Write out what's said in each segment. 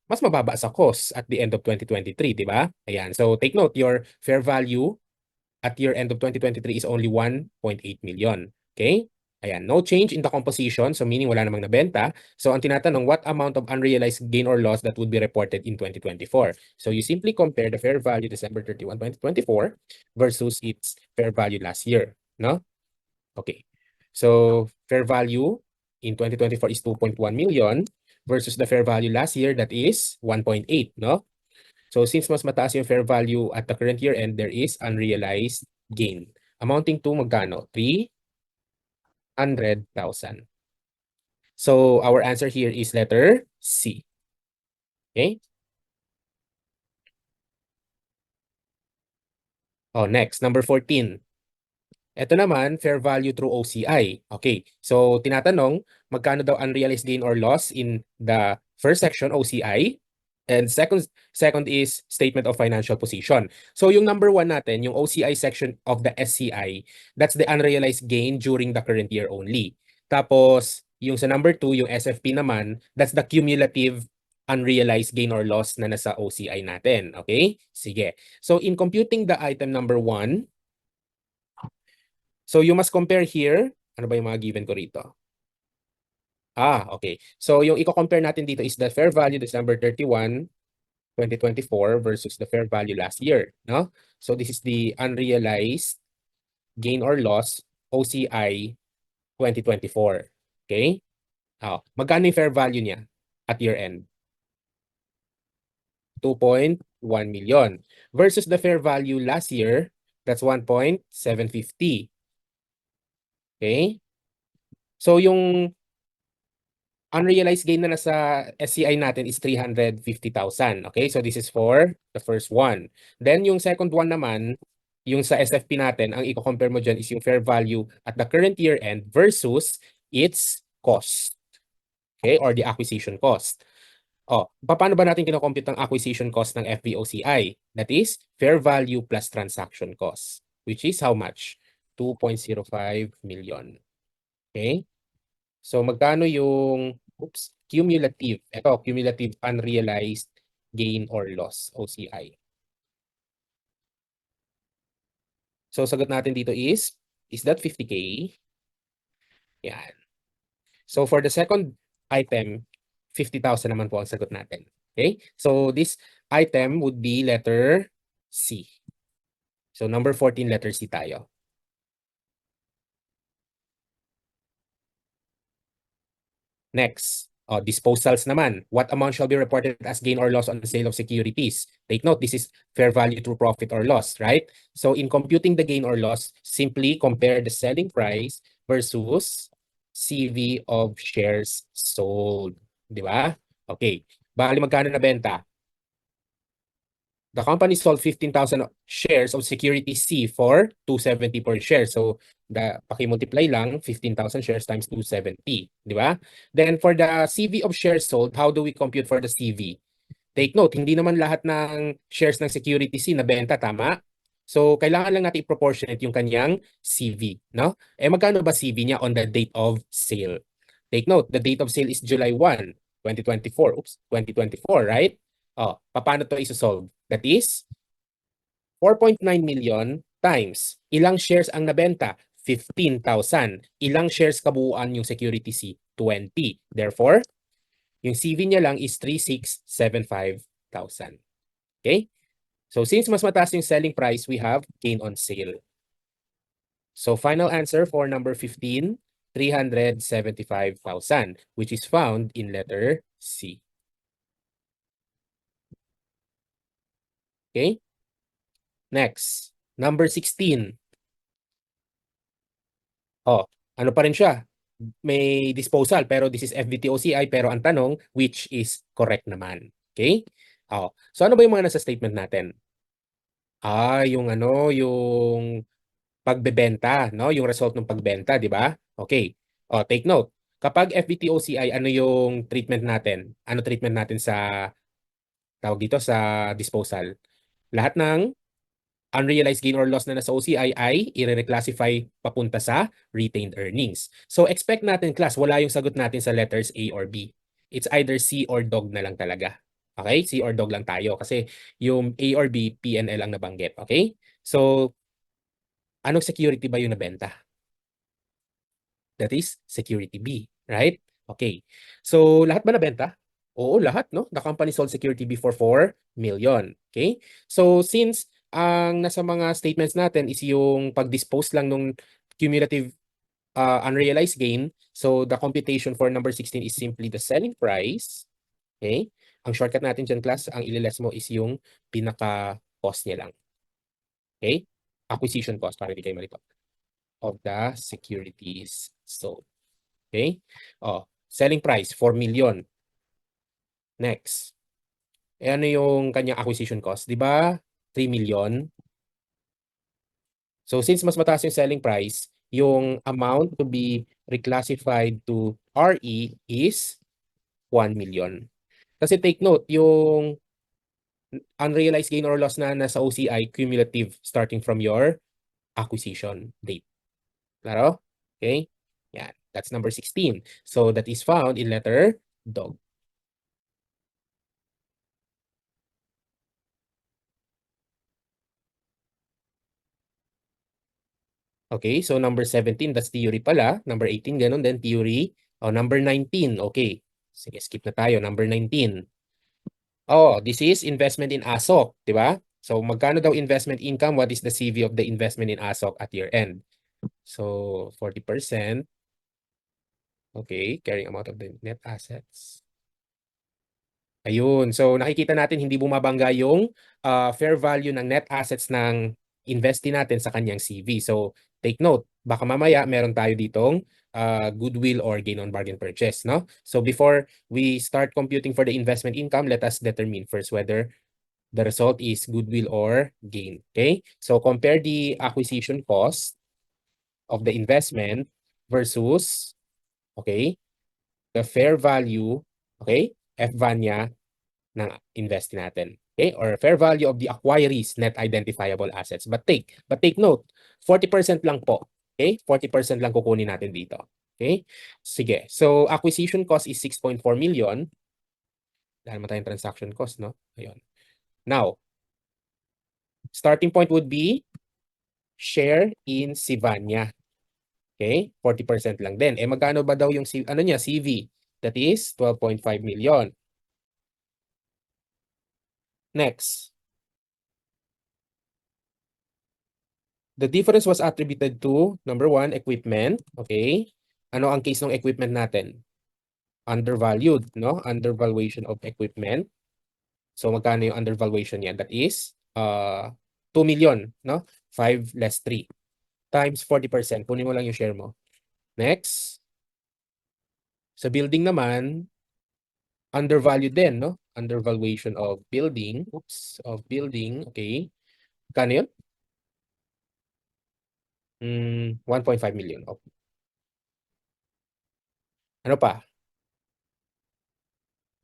mas mababa sa cost at the end of 2023, di ba? Ayan. So take note, your fair value at year end of 2023 is only 1.8 million. Okay? Ayan, no change in the composition, so meaning wala namang nabenta. So ang tinatanong, what amount of unrealized gain or loss that would be reported in 2024? So you simply compare the fair value December 31, 2024 versus its fair value last year, no? Okay. So fair value in 2024 is 2.1 million versus the fair value last year that is 1.8, no? So since mas mataas yung fair value at the current year end, there is unrealized gain amounting to magkano? 300,000. So our answer here is letter C. Okay? Oh, next, number 14. Ito naman, fair value through OCI. Okay. So tinatanong, magkano daw unrealized gain or loss in the first section, OCI? And second is statement of financial position. So yung number 1 natin, yung OCI section of the SCI, that's the unrealized gain during the current year only. Tapos, yung sa number 2, yung SFP naman, that's the cumulative unrealized gain or loss na nasa OCI natin. Okay? Sige. So in computing the item number 1, so you must compare here, ano ba yung mga given ko rito? Okay. So yung i-compare natin dito is the fair value December 31, 2024 versus the fair value last year, no? So this is the unrealized gain or loss OCI 2024. Okay? Magkano yung fair value niya at year end? 2.1 million versus the fair value last year, that's 1.750. Okay? So yung unrealized gain na nasa SCI natin is 350,000. Okay, so this is for the first one. Then yung second one naman, yung sa SFP natin, ang i-compare mo dyan is yung fair value at the current year end versus its cost. Okay, or the acquisition cost. Paano ba natin kinocompute ang acquisition cost ng FVOCI? That is fair value plus transaction cost, which is how much? 2.05 million. Okay? So magkano yung cumulative, ito, cumulative unrealized gain or loss, OCI. So sagot natin dito is that 50K? Yan. So for the second item, 50,000 naman po ang sagot natin. Okay? So this item would be letter C. So number 14, letter C tayo. Next, disposals naman. What amount shall be reported as gain or loss on the sale of securities? Take note, this is fair value through profit or loss, right? So in computing the gain or loss, simply compare the selling price versus CV of shares sold. Di ba? Okay. Bali magkano na benta? The company sold 15,000 shares of security C for 270 per share. So, paki-multiply lang, 15,000 shares times 270. Di ba? Then, for the CV of shares sold, how do we compute for the CV? Take note, hindi naman lahat ng shares ng security C nabenta, tama? So, kailangan lang natin i-proportionate yung kanyang CV. No? Magkano ba CV niya on the date of sale? Take note, the date of sale is July 1, 2024. 2024, right? Paano to isosolve? That is 4.9 million times ilang shares ang nabenta? 15,000. Ilang shares kabuuan yung security C? 20. Therefore, yung CV niya lang is 3675,000. Okay? So since mas mataas yung selling price, we have gain on sale. So final answer for number 15, 375,000, which is found in letter C. Okay? Next, number 16. Ano pa rin siya? May disposal pero this is FVTOCI pero ang tanong which is correct naman. Okay? So ano ba yung mga nasa statement natin? Yung ano, yung pagbebenta, no? Yung result ng pagbenta, di ba? Okay. Take note. Kapag FVTOCI, ano yung treatment natin? Ano treatment natin sa tawag dito sa disposal? Lahat ng unrealized gain or loss na nasa OCI ay i-reclassify papunta sa retained earnings. So expect natin class, wala yung sagot natin sa letters A or B. it's either C or dog na lang talaga. Okay? C or dog lang tayo kasi yung A or B, P and L ang nabanggit. Okay? So, anong security ba yung nabenta? That is security B, right? Okay. So, lahat ba nabenta? Oo, lahat, no? The company sold security B for 4 million. Okay? So, since ang nasa mga statements natin is yung pag-dispose lang nung cumulative unrealized gain, so the computation for number 16 is simply the selling price. Okay? Ang shortcut natin dyan, class, ang ililes mo is yung pinaka-cost niya lang. Okay? Acquisition cost, para hindi kayo malito. Of the securities sold. Okay? Oh, selling price, 4 million. Next. Ano yung kanyang acquisition cost? Di ba? 3 million. So, since mas mataas yung selling price, yung amount to be reclassified to RE is 1 million. Kasi take note, yung unrealized gain or loss na nasa OCI, cumulative starting from your acquisition date. Klaro? Okay? Yan. That's number 16. So, that is found in letter dog. Okay, so number 17, that's theory pala. Number 18, ganun din, theory. Oh, number 19, okay. Sige, skip na tayo. Number 19. Oh, this is investment in ASOC, di ba? So, magkano daw investment income? What is the CV of the investment in ASOC at year end? So, 40%. Okay, carrying amount of the net assets. Ayun. So, nakikita natin hindi bumabangga yung fair value ng net assets ng investee natin sa kanyang CV. So, take note. Baka mamaya meron tayo ditong goodwill or gain on bargain purchase, no? So, before we start computing for the investment income, let us determine first whether the result is goodwill or gain. Okay? So, compare the acquisition cost of the investment versus, okay, the fair value, okay, FVAN niya ng invest natin. Okay? Or fair value of the acquirees net identifiable assets. But take note, 40% lang po. Okay? 40% lang kukunin natin dito. Okay? Sige. So, acquisition cost is 6.4 million. Dahil naman tayong transaction cost, no? Ayun. Now, starting point would be share in Sivanya. Okay? 40% lang din. Eh, magkano ba daw yung ano niya, CV? That is 12.5 million. Next. The difference was attributed to, number 1, equipment. Okay? Ano ang case ng equipment natin? Undervalued, no? Undervaluation of equipment. So, magkano yung undervaluation niya? That is 2 million, no? 5 less 3 times 40%. Kunin mo lang yung share mo. Next. Sa building naman, undervalued din, no? Undervaluation of building. Oops. Of building. Okay. Kano yun? 1.5 million. Okay. Ano pa?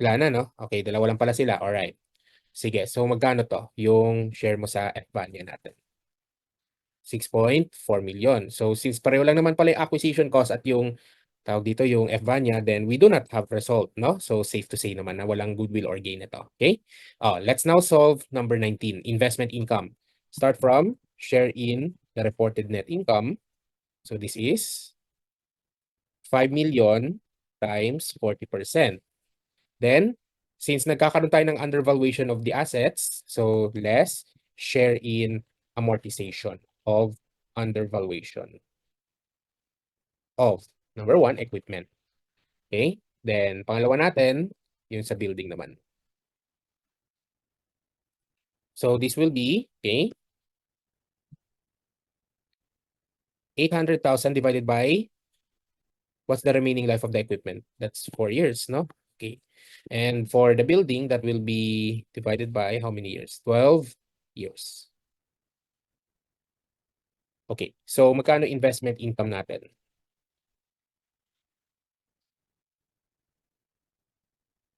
Wala na, no? Okay, dalawa lang pala sila. Alright. Sige, so magkano to? Yung share mo sa FVAN natin. 6.4 million. So since pareho lang naman pala yung acquisition cost at yung tawag dito yung FVAN niya, then we do not have result, no? So safe to say naman na walang goodwill or gain ito. Okay? Let's now solve number 19, investment income. Start from share in the reported net income. So this is 5 million times 40%. Then, since nagkakaroon tayo ng undervaluation of the assets, so less share in amortization of undervaluation of, number 1, equipment. Okay? Then, pangalawa natin, yung sa building naman. So, this will be, okay, 800,000 divided by, what's the remaining life of the equipment? That's 4 years, no? Okay. And for the building, that will be divided by how many years? 12 years. Okay. So, magkano investment income natin?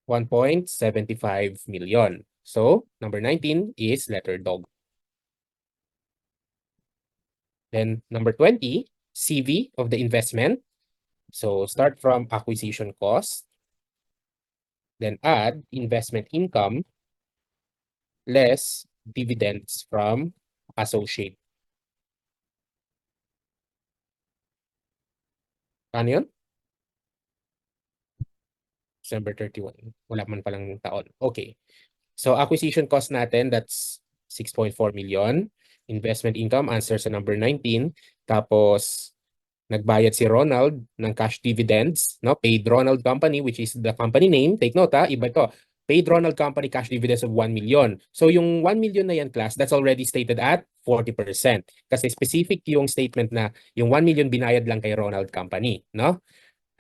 1.75 million. So, number 19 is letter dog. Then, number 20, CV of the investment. So, start from acquisition cost. Then add investment income less dividends from associate. Ano yun? December 31. Wala man palang taon. Okay. So acquisition cost natin, that's 6.4 million. Investment income, answer sa number 19. Tapos, nagbayad si Ronald ng cash dividends, no? Paid Ronald Company, which is the company name. Take note, ha? Iba to. Paid Ronald Company cash dividends of 1 million. So yung 1 million na yan, class, that's already stated at 40%. Kasi specific yung statement na yung 1 million binayad lang kay Ronald Company, no?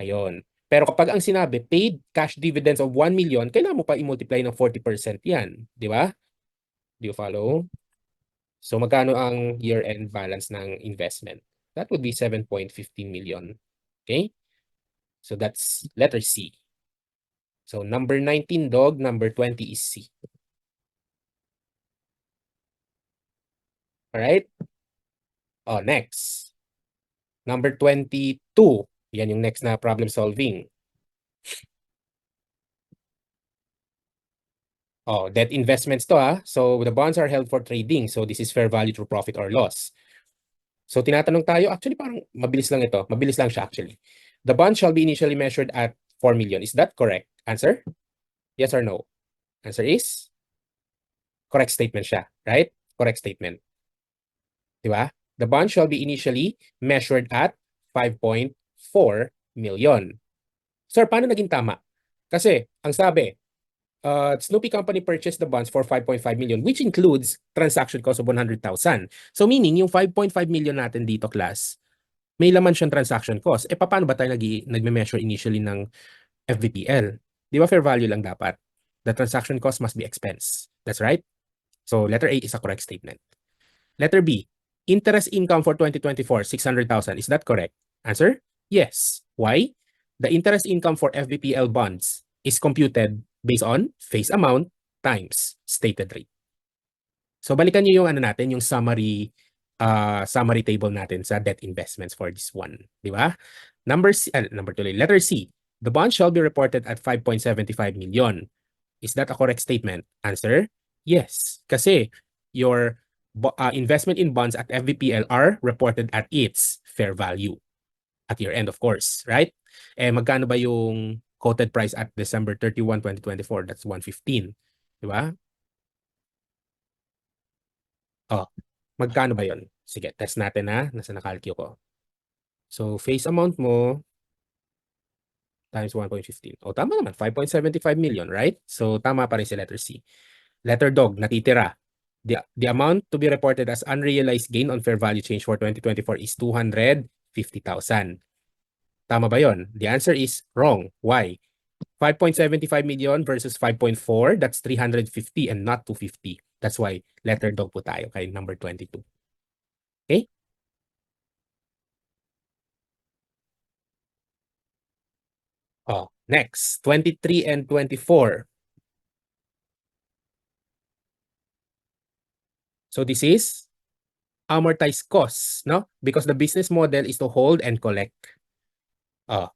Ayun. Pero kapag ang sinabi, paid cash dividends of 1 million, kailangan mo pa i-multiply ng 40% yan. Di ba? Do you follow? So magkano ang year-end balance ng investment? That would be 7.15 million. Okay? So that's letter C. So number 19, dog. Number 20 is C. Alright? Oh, next. Number 22. Yan yung next na problem solving. Oh, debt investments to ah. So the bonds are held for trading. So this is fair value through profit or loss. So tinatanong tayo, actually parang mabilis lang ito. Mabilis lang siya actually. The bond shall be initially measured at 4 million. Is that correct? Answer? Yes or no? Answer is correct statement siya, right? Correct statement. Di ba? The bond shall be initially measured at 5.4 million. Sir, paano naging tama? Kasi, ang sabi, Snoopy Company purchased the bonds for 5.5 million, which includes transaction cost of 100,000. So meaning, yung 5.5 million natin dito, class, may laman siyang transaction cost. Eh, paano ba tayo nagme-measure initially ng FVPL? Di ba fair value lang dapat? The transaction cost must be expense. That's right? So letter A is a correct statement. Letter B, interest income for 2024, 600,000. Is that correct? Answer? Yes. Why? The interest income for FVPL bonds is computed based on face amount times stated rate. So balikan niyo yung ano natin, yung summary table natin sa debt investments for this one, di ba? Number 2, letter C. The bond shall be reported at 5.75 million. Is that a correct statement? Answer? Yes. Kasi your investment in bonds at FVPL are reported at its fair value at year end, of course, right? Eh magkano ba yung quoted price at December 31, 2024? That's 115. Di ba? Oh, magkano ba yon? Sige, test natin ha. Nasa nakalkyo ko. So, face amount mo times 1.15. O, tama naman. 5.75 million, right? So, tama pa rin si letter C. Letter dog, natitira. The amount to be reported as unrealized gain on fair value change for 2024 is 250,000. Tama ba yon? The answer is wrong. Why? 5.75 million versus 5.4, that's 350 and not 250. That's why letter dog po tayo kay number 22. Okay? Oh, next, 23 and 24. So this is amortized costs, no? Because the business model is to hold and collect. Oh,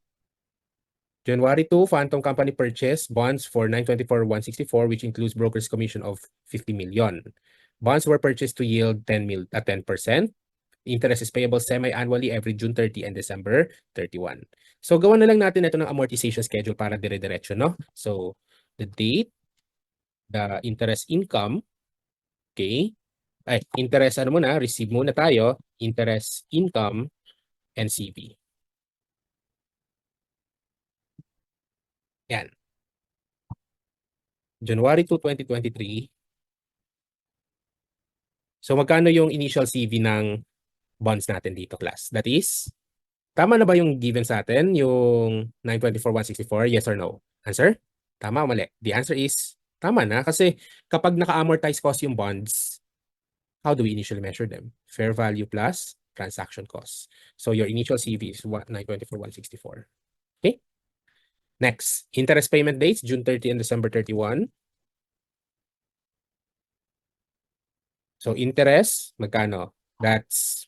January 2, Phantom Company purchased bonds for 924,164, which includes broker's commission of 50 million. Bonds were purchased to yield 10%. Interest is payable semi-annually every June 30 and December 31. So, gawa na lang natin ito ng amortization schedule para dire-diretso, no? So, the date, the interest income, okay? Ay, interest, ano muna, receive muna tayo, interest income, NCV. Yan. January 2, 2023. So, magkano yung initial CV ng bonds natin dito, class? That is, tama na ba yung given sa atin, yung 924,164? Yes or no? Answer? Tama o mali? The answer is, tama na. Kasi kapag naka-amortize cost yung bonds, how do we initially measure them? Fair value plus transaction cost. So your initial CV is 924,164. Okay? Next, interest payment dates, June 30 and December 31. So interest, magkano? That's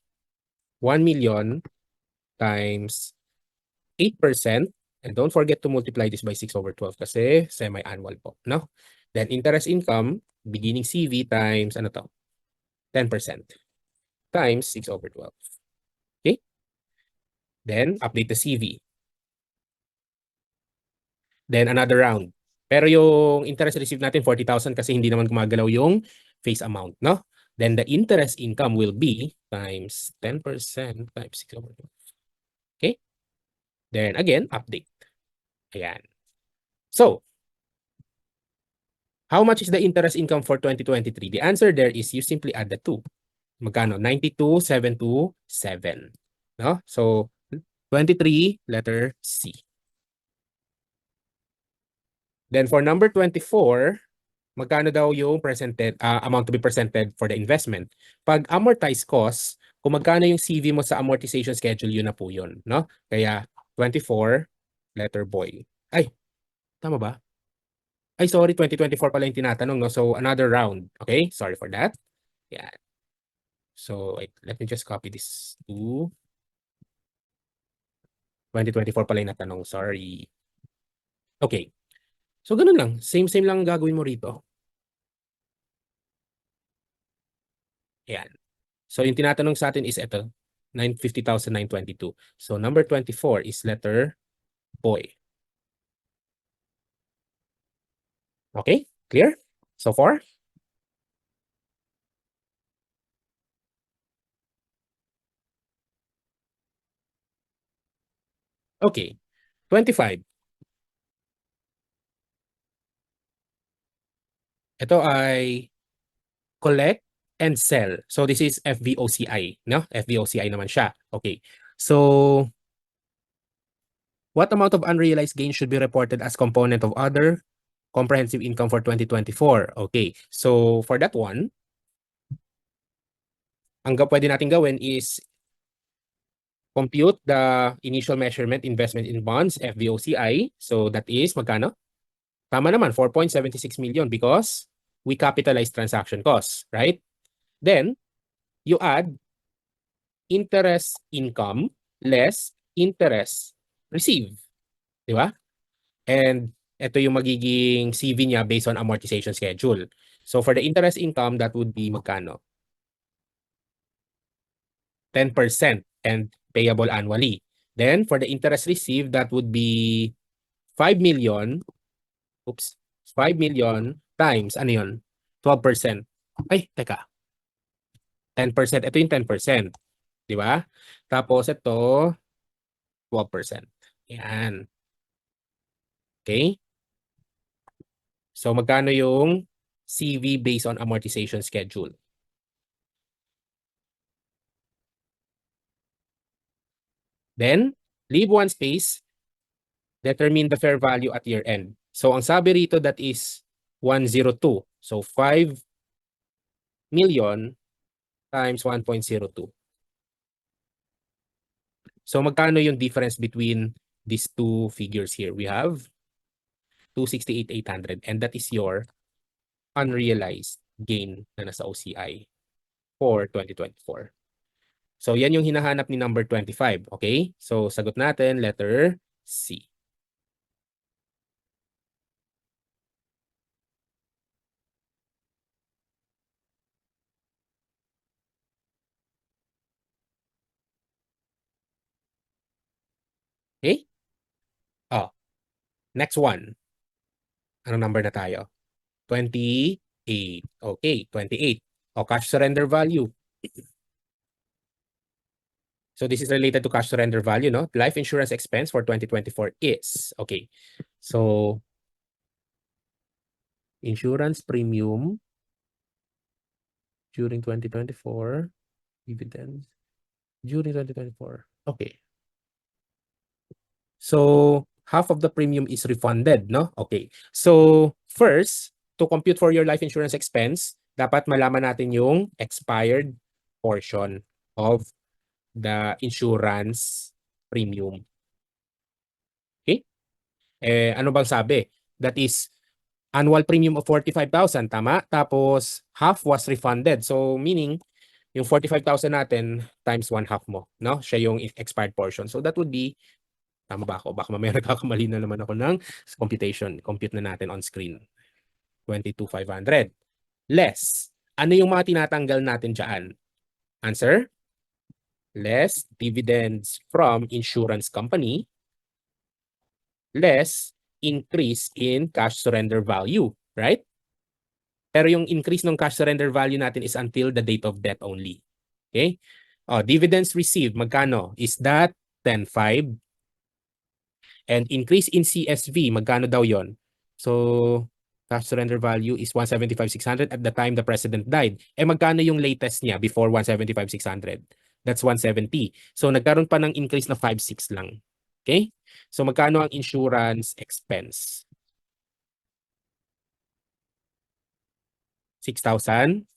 1 million times 8%. And don't forget to multiply this by 6/12 kasi semi-annual po, no? Then interest income, beginning CV times, ano to? 10% times 6/12. Okay? Then, update the CV. Then, another round. Pero yung interest received natin, 40,000 kasi hindi naman gumagalaw yung face amount, no? Then, the interest income will be times 10% times 6/12. Okay? Then, again, update. Ayan. So, how much is the interest income for 2023? The answer there is you simply add the two. Magkano? 92,727. No? So, 23, letter C. Then for number 24, magkano daw yung presented amount to be presented for the investment? Pag amortized cost, kung magkano yung CV mo sa amortization schedule, yun na po yun. No? Kaya 24, letter boy. Ay, tama ba? Ay, sorry, 2024 pala yung tinatanong. No? So, another round. Okay? Sorry for that. Yeah. So, let me just copy this to 2024 pala yung natanong. Sorry. Okay. So, ganun lang. Same lang gagawin mo rito. Ayan. So, yung tinatanong sa atin is ito. 950,922. So, number 24 is letter boy. Okay? Clear? So far? Okay. 25. Ito ay collect and sell. So, this is FVOCI. No? FVOCI naman siya. Okay. So, what amount of unrealized gain should be reported as component of other comprehensive income for 2024? Okay. So, for that one, ang pwede natin gawin is compute the initial measurement investment in bonds, FVOCI. So, that is magkano? Tama naman, 4.76 million because we capitalize transaction costs, right? Then, you add interest income less interest received. Di ba? And ito yung magiging CV niya based on amortization schedule. So, for the interest income, that would be magkano? 10% and payable annually. Then, for the interest received, that would be 5 million. Oops. 5 million times, ano yun? 12%. Ay, teka. 10%. Ito yung 10%. Di ba? Tapos ito, 12%. Yan. Okay? So, magkano yung CV based on amortization schedule? Then, leave one space, determine the fair value at year end. So, ang sabi rito, that is 102. So, 5 million times 1.02. So, magkano yung difference between these two figures here? We have 268,800 and that is your unrealized gain na nasa OCI for 2024. So, yan yung hinahanap ni number 25. Okay? So, sagot natin, letter C. Okay? Oh, next one. Anong number na tayo? 28. Okay, 28. O, cash surrender value. So, this is related to cash surrender value, no? Life insurance expense for 2024 is, okay. So, insurance premium during 2024, dividends during 2024. Okay. So, half of the premium is refunded, no? Okay. So, first, to compute for your life insurance expense, dapat malaman natin yung expired portion of the insurance premium. Okay? Ano bang sabi? That is annual premium of 45,000, tama? Tapos, half was refunded. So, meaning, yung 45,000 natin times 1/2 mo, no? Siya yung expired portion. So, that would be Tama ba ako? Baka mamaya nagkakamali na naman ako ng computation. Compute na natin on screen. 22,500. Less. Ano yung mga tinatanggal natin dyan? Answer? Less dividends from insurance company. Less increase in cash surrender value. Right? Pero yung increase ng cash surrender value natin is until the date of death only. Okay? Dividends received, magkano? Is that 10,500? And increase in CSV, magkano daw yon? So, cash surrender value is 175,600 at the time the president died. Magkano yung latest niya before 175,600? That's 170. So, nagkaroon pa ng increase na 5,600 lang. Okay? So, magkano ang insurance expense? 6,400.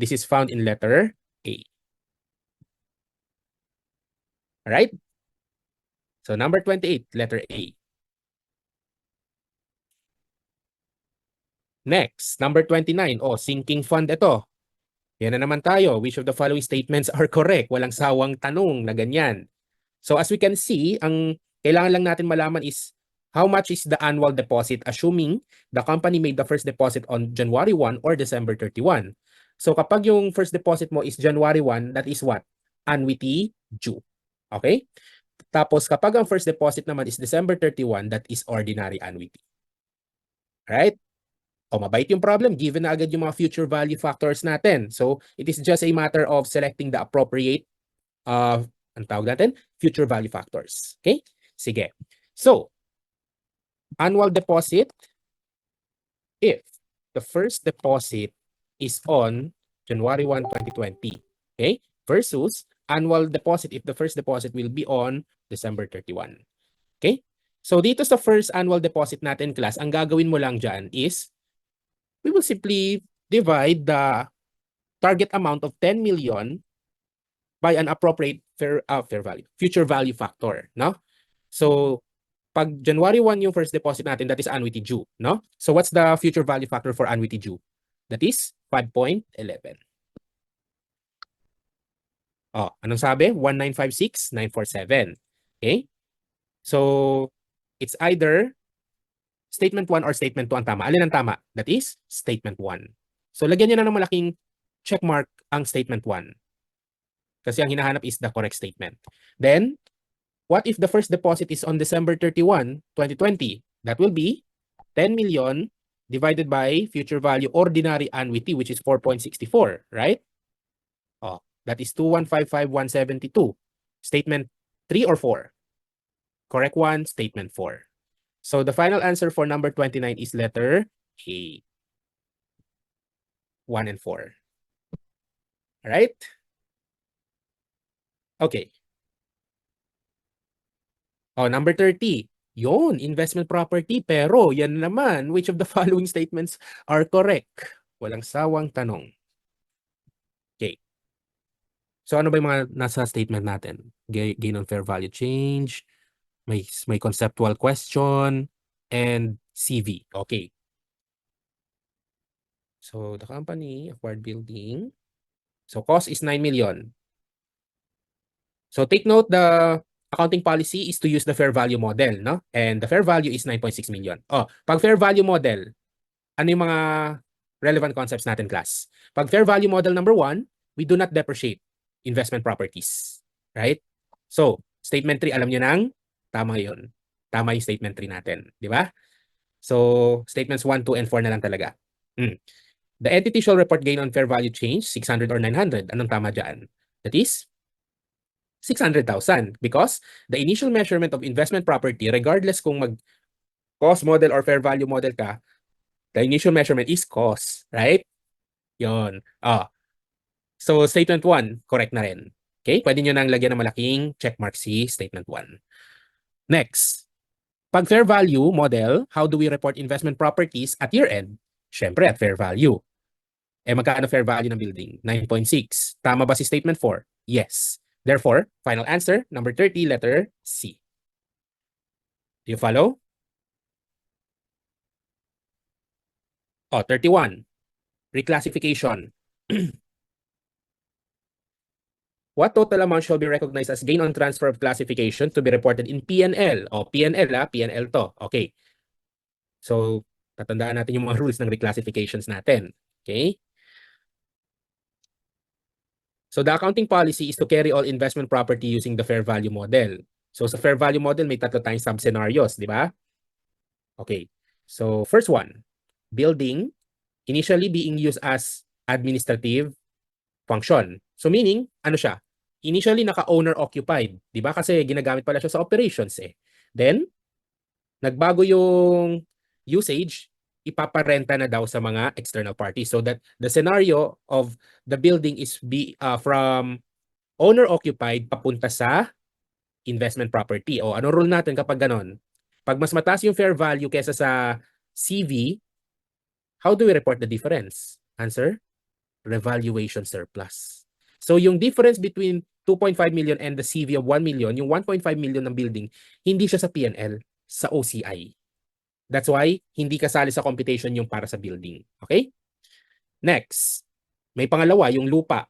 This is found in letter A. Alright? So, number 28, letter A. Next, number 29. Sinking fund ito. Yan na naman tayo. Which of the following statements are correct? Walang sawang tanong na ganyan. So as we can see, ang kailangan lang natin malaman is how much is the annual deposit assuming the company made the first deposit on January 1 or December 31. So kapag yung first deposit mo is January 1, that is what? Annuity due. Okay? Tapos kapag ang first deposit naman is December 31, that is ordinary annuity. Right? Mabait yung problem given na agad yung mga future value factors natin. So, it is just a matter of selecting the appropriate ang tawag natin, future value factors. Okay? Sige. So, annual deposit, if the first deposit is on January 1, 2020, okay? Versus annual deposit if the first deposit will be on December 31. Okay? So, dito sa first annual deposit natin, class, ang gagawin mo lang dyan is we will simply divide the target amount of 10 million by an appropriate fair value, future value factor, no? So, pag January 1 yung first deposit natin, that is annuity due, no? So, what's the future value factor for annuity due? That is 5.11. Anong sabi? 1,956,947. Okay? So, it's either statement 1 or statement 2 ang tama. Alin ang tama? That is statement 1. So, lagyan nyo na ng malaking check mark ang statement 1. Kasi ang hinahanap is the correct statement. Then, what if the first deposit is on December 31, 2020? That will be 10 million divided by future value ordinary annuity, which is 4.64, right? That is 2,155,172. Statement 3 or 4? Correct one, statement 4. So the final answer for number 29 is letter A. 1 and 4. All right? Okay. Number 30. Yun, investment property. Pero yan naman, which of the following statements are correct? Walang sawang tanong. Okay. So ano ba yung mga nasa statement natin? Gain on fair value change, may conceptual question, and CV. Okay. So the company acquired building. So cost is 9 million. So take note, the accounting policy is to use the fair value model, no? And the fair value is 9.6 million. Pag fair value model, ano yung mga relevant concepts natin, class? Pag fair value model number 1, we do not depreciate investment properties. Right? So, statement 3, alam nyo nang tama yun. Tama yung statement 3 natin. Di ba? So, statements 1, 2, and 4 na lang talaga. The entity shall report gain on fair value change, 600 or 900. Anong tama dyan? That is 600,000 because the initial measurement of investment property, regardless kung mag-cost model or fair value model ka, the initial measurement is cost, right? Yun. So statement 1, correct na rin. Okay? Pwede nyo nang lagyan ng malaking checkmark si statement 1. Next. Pag fair value model, how do we report investment properties at year end? Syempre at fair value. Magkano fair value ng building? 9.6. Tama ba si statement 4? Yes. Therefore, final answer, number 30, letter C. Do you follow? 31. Reclassification. What total amount shall be recognized as gain on transfer of classification to be reported in P&L? O, P&L P&L to. Okay. So, tatandaan natin yung mga rules ng reclassifications natin. Okay? So, the accounting policy is to carry all investment property using the fair value model. So, sa fair value model, may tatlo tayong sub-scenarios, di ba? Okay. So, first one, building initially being used as administrative function. So, meaning, ano siya? Initially, naka-owner occupied, di ba? Kasi ginagamit pala siya sa operations eh. Then, nagbago yung usage, ipaparenta na daw sa mga external parties. So that the scenario of the building is from owner-occupied papunta sa investment property. O ano rule natin kapag ganon? Pag mas mataas yung fair value kesa sa CV, how do we report the difference? Answer, revaluation surplus. So yung difference between 2.5 million and the CV of 1 million, yung 1.5 million ng building, hindi siya sa P&L, sa OCI. That's why hindi kasali sa computation yung para sa building. Okay? Next, may pangalawa, yung lupa.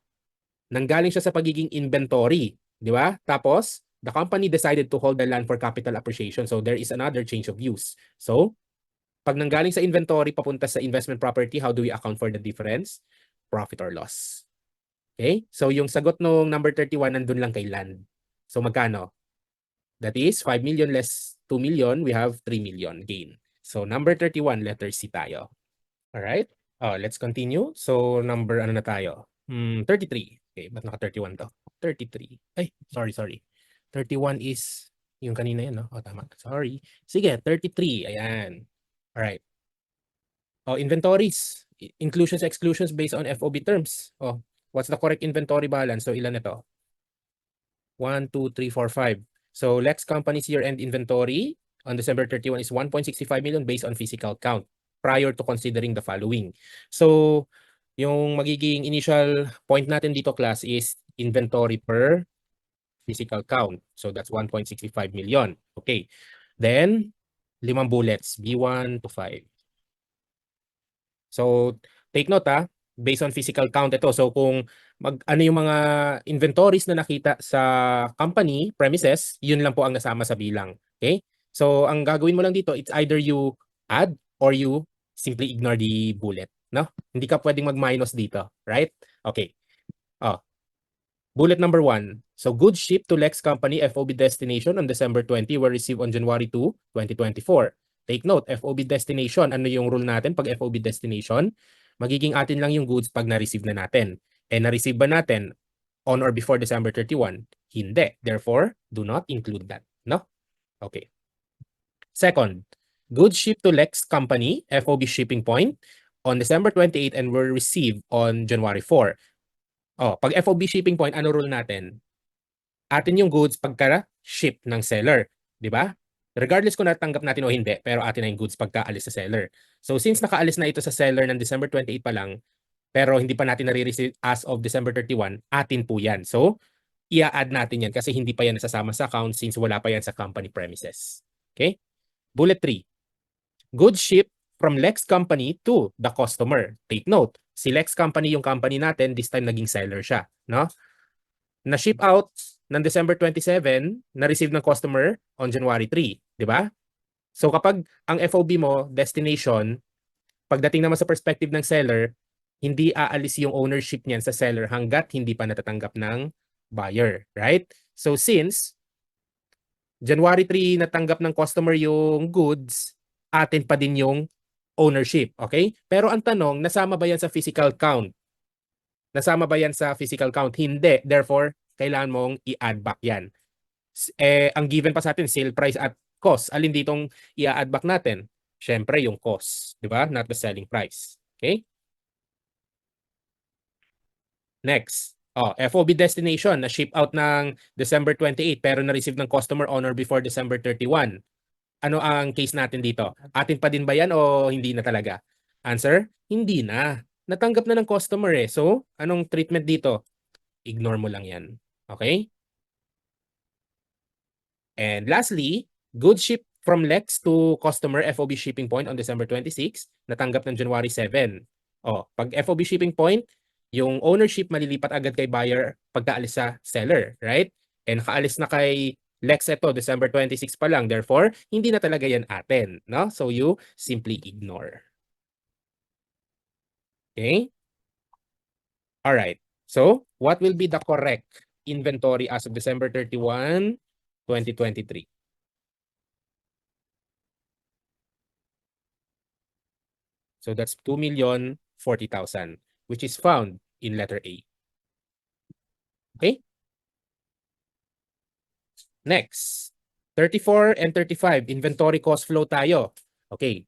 Nanggaling siya sa pagiging inventory. Di ba? Tapos, the company decided to hold the land for capital appreciation. So, there is another change of use. So, pag nanggaling sa inventory papunta sa investment property, how do we account for the difference? Profit or loss. Okay? So, yung sagot nung number 31, nandun lang kay land. So, magkano? That is 5 million less 2 million, we have 3 million gain. So, number 31, letter C tayo. Alright? Oh, let's continue. So, number ano na tayo? 33. Okay, ba't naka-31 to? 33. Ay, sorry. 31 is yung kanina yan, no? Oh, tama. Sorry. Sige, 33. Ayan. Alright. Oh, inventories. Inclusions, exclusions based on FOB terms. Oh, what's the correct inventory balance? So, ilan ito? 1, 2, 3, 4, 5. So, Lex Company's year-end inventory on December 31 is 1.65 million based on physical count prior to considering the following. So, yung magiging initial point natin dito, class, is inventory per physical count. So, that's 1.65 million. Okay. Then, 5 bullets, B1 to 5. So, take note based on physical count ito. So, kung ano yung mga inventories na nakita sa company premises, yun lang po ang nasama sa bilang. Okay? So, ang gagawin mo lang dito, it's either you add or you simply ignore the bullet. No? Hindi ka pwedeng mag-minus dito. Right? Okay. Oh. Bullet number 1. So, goods shipped to Lex Company FOB destination on December 20 were received on January 2, 2024. Take note, FOB destination, ano yung rule natin pag FOB destination? Magiging atin lang yung goods pag na-receive na natin. Na-receive ba natin on or before December 31? Hindi. Therefore, do not include that. No? Okay. Second, goods shipped to Lex Company, FOB shipping point, on December 28 and were received on January 4. Oh, pag FOB shipping point, ano rule natin? Atin yung goods pagka-ship ng seller. Di ba? Regardless kung natanggap natin o hindi, pero atin na yung goods pagka-alis sa seller. So since nakaalis na ito sa seller ng December 28 pa lang, pero hindi pa natin nare-receive as of December 31, atin po yan. So, i-add natin yan kasi hindi pa yan nasasama sa account since wala pa yan sa company premises. Okay? Bullet 3. Goods shipped from Lex Company to the customer. Take note, si Lex Company yung company natin, this time naging seller siya. No? Na-ship out ng December 27, na-receive ng customer on January 3. Di ba? So kapag ang FOB mo, destination, pagdating naman sa perspective ng seller, hindi aalis yung ownership niyan sa seller hanggat hindi pa natatanggap ng buyer. Right? So since January 3 natanggap ng customer yung goods, atin pa din yung ownership. Okay? Pero ang tanong, nasama ba yan sa physical count? Nasama ba yan sa physical count? Hindi. Therefore, kailangan mong i-add back yan. Ang given pa sa atin, sale price at cost. Alin ditong i-add back natin? Siyempre, yung cost. Di ba? Not the selling price. Okay? Next. FOB destination na ship out ng December 28 pero na-receive ng customer owner before December 31. Ano ang case natin dito? Atin pa din ba yan o hindi na talaga? Answer? Hindi na. Natanggap na ng customer eh. So, anong treatment dito? Ignore mo lang yan. Okay? And lastly, goods shipped from Lex to customer FOB shipping point on December 26, natanggap ng January 7. Pag FOB shipping point, Yung ownership malilipat agad kay buyer pagkaalis sa seller, right? And nakaalis na kay Lex ito, December 26 pa lang. Therefore, hindi na talaga yan atin, no? So you simply ignore. Okay? All right. So, what will be the correct inventory as of December 31, 2023? So that's 2,040,000, which is found in letter A. Okay? Next, 34 and 35, inventory cost flow tayo. Okay.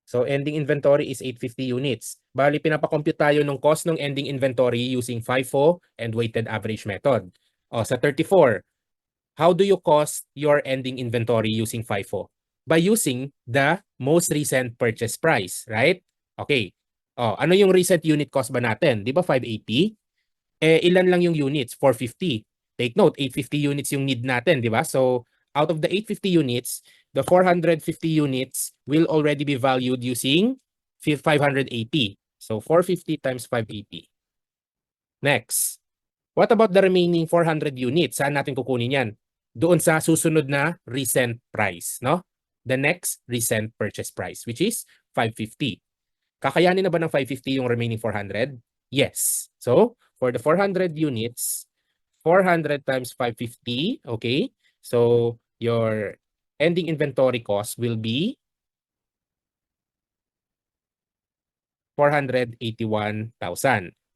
So ending inventory is 850 units. Bali, pinapakompute tayo ng cost ng ending inventory using FIFO and weighted average method. O, sa 34, how do you cost your ending inventory using FIFO? By using the most recent purchase price, right? Okay. O, ano yung recent unit cost ba natin? Di ba 580? Ilan lang yung units? 450. Take note, 850 units yung need natin, di ba? So, out of the 850 units, the 450 units will already be valued using 580. So, 450 times 580. Next, what about the remaining 400 units? Saan natin kukunin yan? Doon sa susunod na recent price, no? The next recent purchase price, which is 550. Kakayanin na ba ng 550 yung remaining 400? Yes. So, for the 400 units, 400 times 550, okay? So, your ending inventory cost will be 481,000,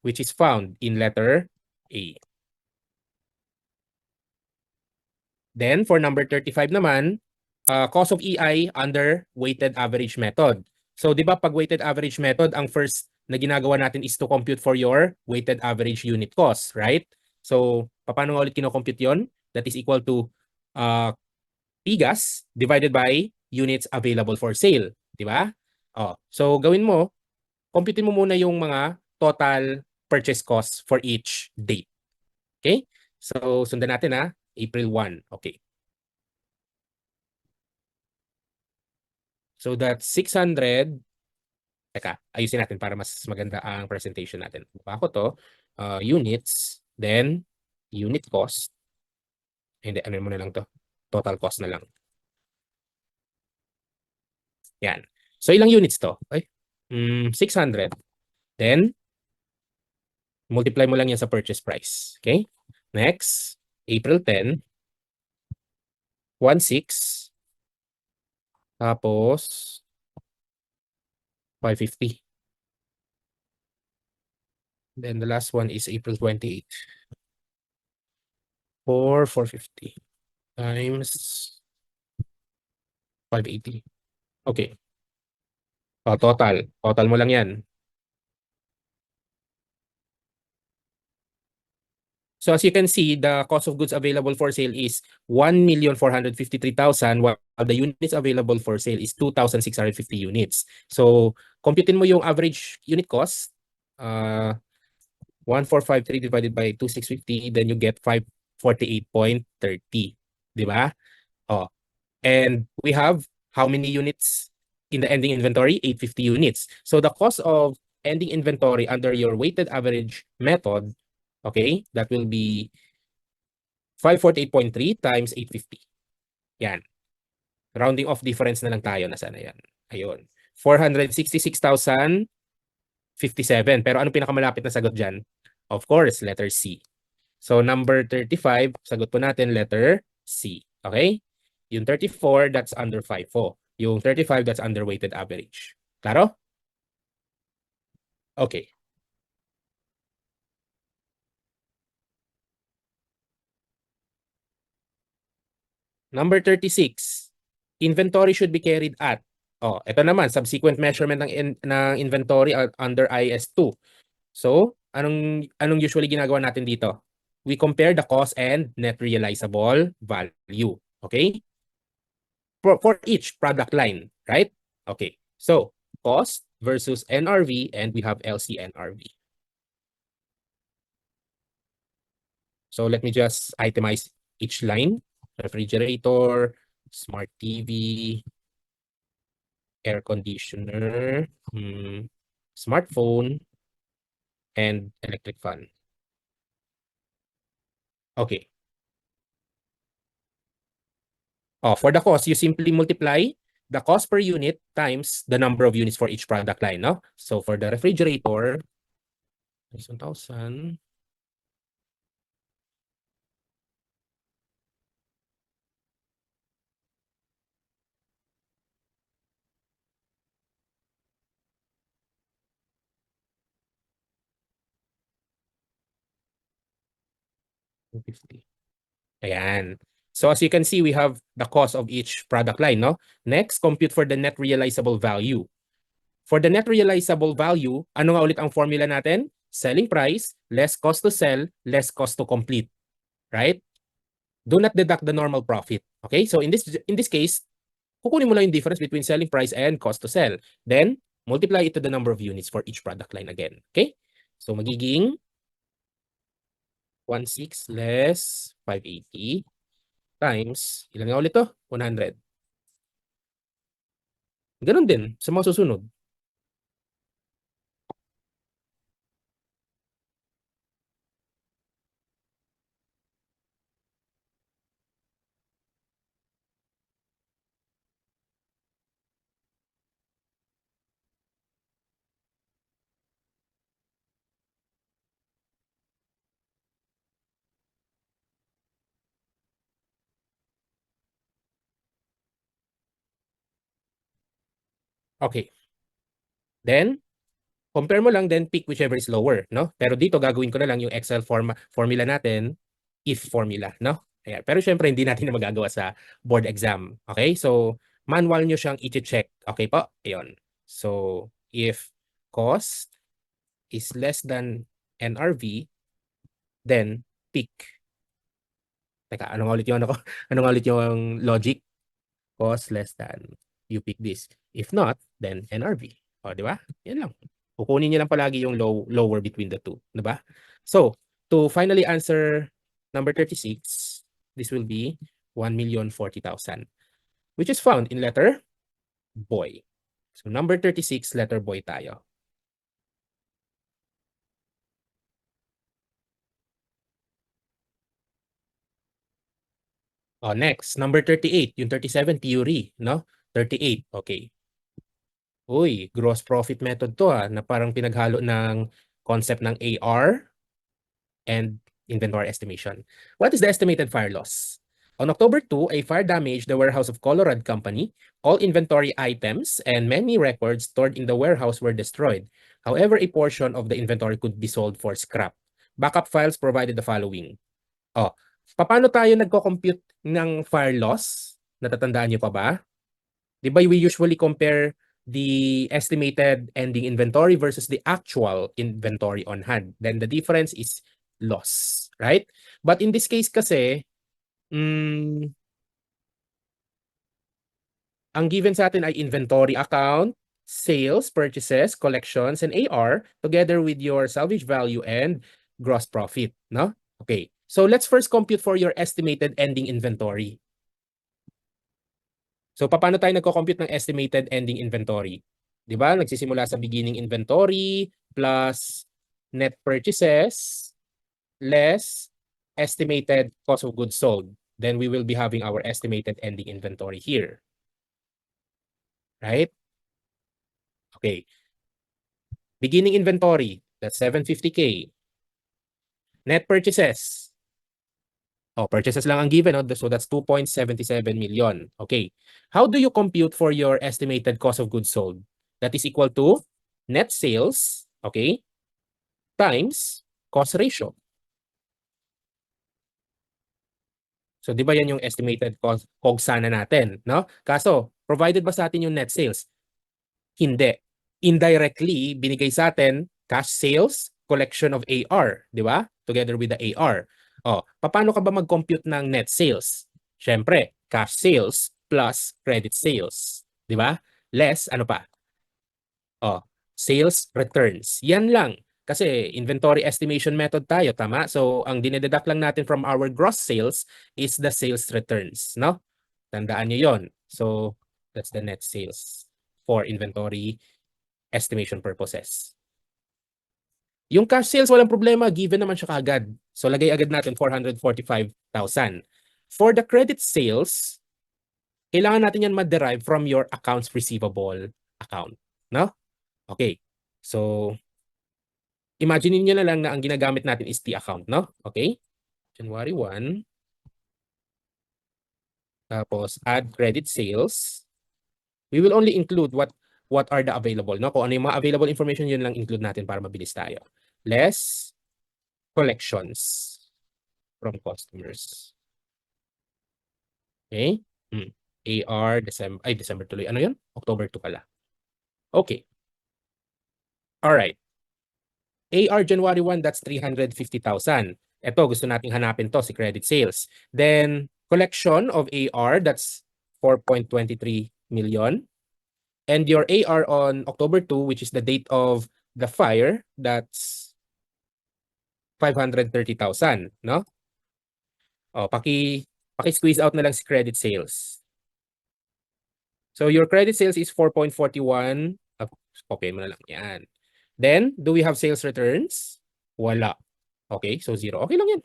which is found in letter A. Then, for number 35 naman, cost of EI under weighted average method. So, di ba pag weighted average method, ang first na ginagawa natin is to compute for your weighted average unit cost, right? So, paano nga ulit kino-compute yon? That is equal to PIGAS divided by units available for sale, di ba? Oh, so gawin mo, compute mo muna yung mga total purchase costs for each date. Okay? So, sundan natin ha, April 1. Okay. So that's 600. Teka, ayusin natin para mas maganda ang presentation natin. Baba ko to, units, then unit cost. Hindi, ano mo na lang to? Total cost na lang. Yan. So ilang units to? Ay, 600. Then, multiply mo lang yan sa purchase price. Okay? Next, April 10, 1,600. Tapos, 550. Then the last one is April 28. 450 times 580. Okay. Total. Total mo lang yan. So as you can see, the cost of goods available for sale is 1,453,000 while the units available for sale is 2,650 units. So computein mo yung average unit cost. 1,453 divided by 2,650, then you get 548.30. Di ba? Oh. And we have how many units in the ending inventory? 850 units. So the cost of ending inventory under your weighted average method, okay, that will be 548.3 times 850. Yan. Rounding off difference na lang tayo. Nasaan na yan? Ayun. 466,057. Pero anong pinakamalapit na sagot dyan? Of course, letter C. So number 35, sagot po natin letter C. Okay? Yung 34, that's under FIFO. Yung 35, that's under weighted average. Klaro? Okay. Number 36, inventory should be carried at. Oh, ito naman, subsequent measurement ng inventory under IS2. So, anong usually ginagawa natin dito? We compare the cost and net realizable value. Okay? For each product line, right? Okay. So, cost versus NRV, and we have LCNRV. So, let me just itemize each line. Refrigerator, smart TV, air conditioner, smartphone, and electric fan. Okay. For the cost, you simply multiply the cost per unit times the number of units for each product line, no? So for the refrigerator, is 1,000. 250. Ayan. So as you can see, we have the cost of each product line, no? Next, compute for the net realizable value. For the net realizable value, ano nga ulit ang formula natin? Selling price, less cost to sell, less cost to complete. Right? Do not deduct the normal profit. Okay? So in this case, kukunin mo lang yung difference between selling price and cost to sell. Then, multiply it to the number of units for each product line again. Okay? So magiging 1,600 less 580 times, ilan nga ulit to? 100. Ganun din sa mga susunod. Okay. Then, compare mo lang, then pick whichever is lower, no? Pero dito gagawin ko na lang yung Excel formula natin, if formula, no? Ayan. Pero syempre hindi natin na magagawa sa board exam. Okay? So, manual nyo siyang i-check. Okay po? Ayun. So, if cost is less than NRV, then pick. Teka, ano nga ulit yung ano ko? Ano nga ulit yung logic? Cost less than. You pick this. If not, then NRV. O, di ba? Yan lang. Kukunin niyo lang palagi yung lower between the two. Di ba? So, to finally answer number 36, this will be 1,040,000, which is found in letter boy. So, number 36, letter boy tayo. Next, number 38, yung 37 theory, no? 38, okay. Uy, gross profit method to na parang pinaghalo ng concept ng AR and inventory estimation. What is the estimated fire loss? On October 2, a fire damaged the warehouse of Colorado Company. All inventory items and many records stored in the warehouse were destroyed. However, a portion of the inventory could be sold for scrap. Backup files provided the following. Paano tayo nagko-compute ng fire loss? Natatandaan niyo pa ba? Di ba we usually compare the estimated ending inventory versus the actual inventory on hand. Then the difference is loss, right? But in this case kasi, ang given sa atin ay inventory account, sales, purchases, collections, and AR together with your salvage value and gross profit, no? Okay. So let's first compute for your estimated ending inventory. So paano tayo nagko-compute ng estimated ending inventory? 'Di ba? Nagsisimula sa beginning inventory plus net purchases less estimated cost of goods sold. Then we will be having our estimated ending inventory here. Right? Okay. Beginning inventory, that's 750K. Net purchases. Purchases lang ang given, no? So that's 2.77 million. Okay. How do you compute for your estimated cost of goods sold? That is equal to net sales, okay, times cost ratio. So, di ba yan yung estimated cost, COGS sana natin, no? Kaso, provided ba sa atin yung net sales? Hindi. Indirectly, binigay sa atin cash sales, collection of AR, di ba? Together with the AR. Paano ka ba mag-compute ng net sales? Syempre, cash sales plus credit sales, di ba? Less, ano pa? Sales returns. Yan lang. Kasi inventory estimation method tayo, tama? So, ang dinededuct lang natin from our gross sales is the sales returns, no? Tandaan nyo yon. So, that's the net sales for inventory estimation purposes. Yung cash sales, walang problema. Given naman siya kaagad. So, lagay agad natin 445,000. For the credit sales, kailangan natin yan ma-derive from your accounts receivable account. No? Okay. So, imagine niyo na lang na ang ginagamit natin is T account. No? Okay? January 1. Tapos, add credit sales. We will only include what are the available. No? Kung ano yung mga available information, yun lang include natin para mabilis tayo. Less collections from customers. Okay? AR, December tuloy. Ano yun? October 2 pala. Okay. Alright. AR January 1, that's 350,000. Ito, gusto nating hanapin to, si credit sales. Then, collection of AR, that's 4.23 million. And your AR on October 2, which is the date of the fire, that's 530,000, no? O, paki-squeeze out na lang si credit sales. So your credit sales is 4.41. Okay mo na lang yan. Then, do we have sales returns? Wala. Okay, so 0. Okay lang yan.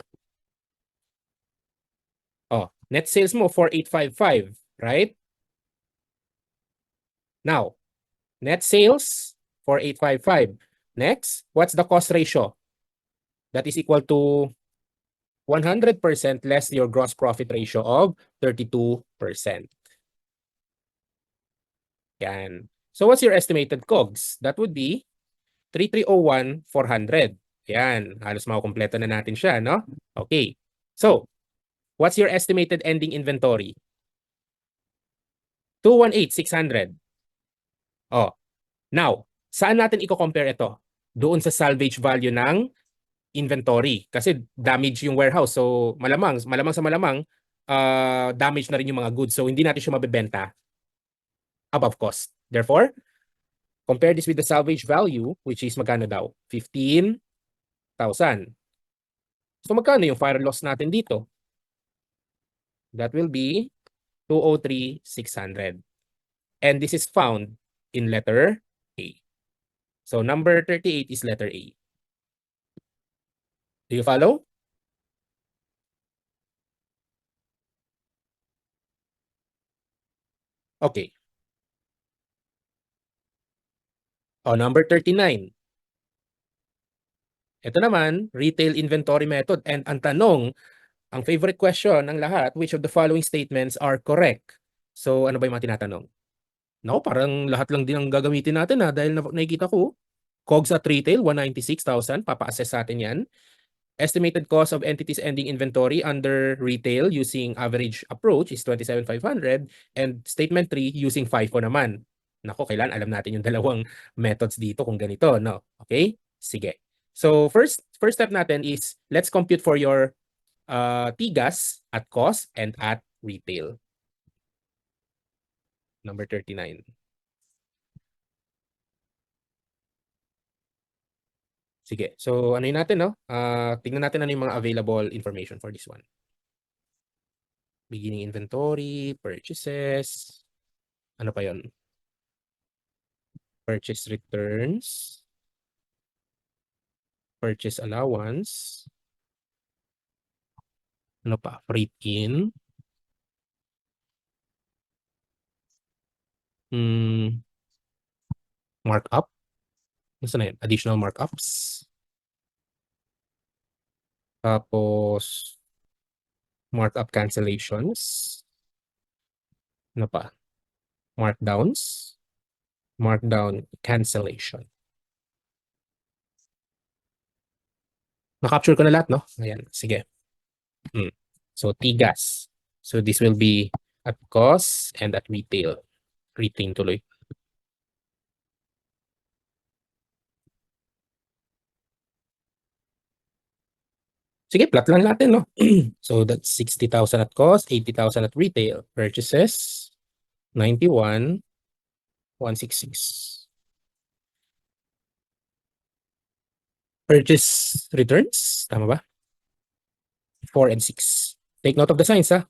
Oh, net sales mo 4,855, right? Now, net sales 4,855. Next, what's the cost ratio? That is equal to 100% less your gross profit ratio of 32%. Yan. So what's your estimated COGS? That would be 3,301,400. Yan, halos makukumpleto na natin siya, no? Okay. So, what's your estimated ending inventory? 218,600. Oh. Now, saan natin i-compare ito? Doon sa salvage value ng inventory kasi damage yung warehouse. So, malamang sa malamang damage na rin yung mga goods. So, hindi natin siya mabebenta above cost. Therefore, compare this with the salvage value, which is magkano daw? 15,000. So magkano yung fire loss natin dito? That will be 203,600. And this is found in letter A. So number 38 is letter A. Do you follow? Okay. Oh, number 39. Ito naman, retail inventory method. And ang tanong, ang favorite question ng lahat, which of the following statements are correct? So ano ba yung mga tinatanong? Naku, parang lahat lang din ang gagamitin natin dahil nakikita ko, COGS at retail, 196,000. Papa-assess sa atin yan. Estimated cost of entities ending inventory under retail using average approach is 27,500. And statement 3 using FIFO naman. Naku, kailan alam natin yung dalawang methods dito kung ganito, no? Okay? Sige. So first step natin is let's compute for your TIGAS at cost and at retail. Number 39. Sige. So ano yun natin, no? Tingnan natin ano yung mga available information for this one. Beginning inventory, purchases. Ano pa yon? Purchase returns. Purchase allowance. Ano pa? Freight in. Markup. Ano na yun? Additional markups. Tapos, markup cancellations. Ano pa? Markdowns. Markdown cancellation. Na-capture ko na lahat, no? Ayan, sige. So, TIGAS. So, this will be at cost and at retail. Retail tuloy. Sige, plot lang natin, no? So, that's 60,000 at cost, 80,000 at retail. Purchases, 91,166. Purchase returns, tama ba? 4 and 6. Take note of the signs, ha?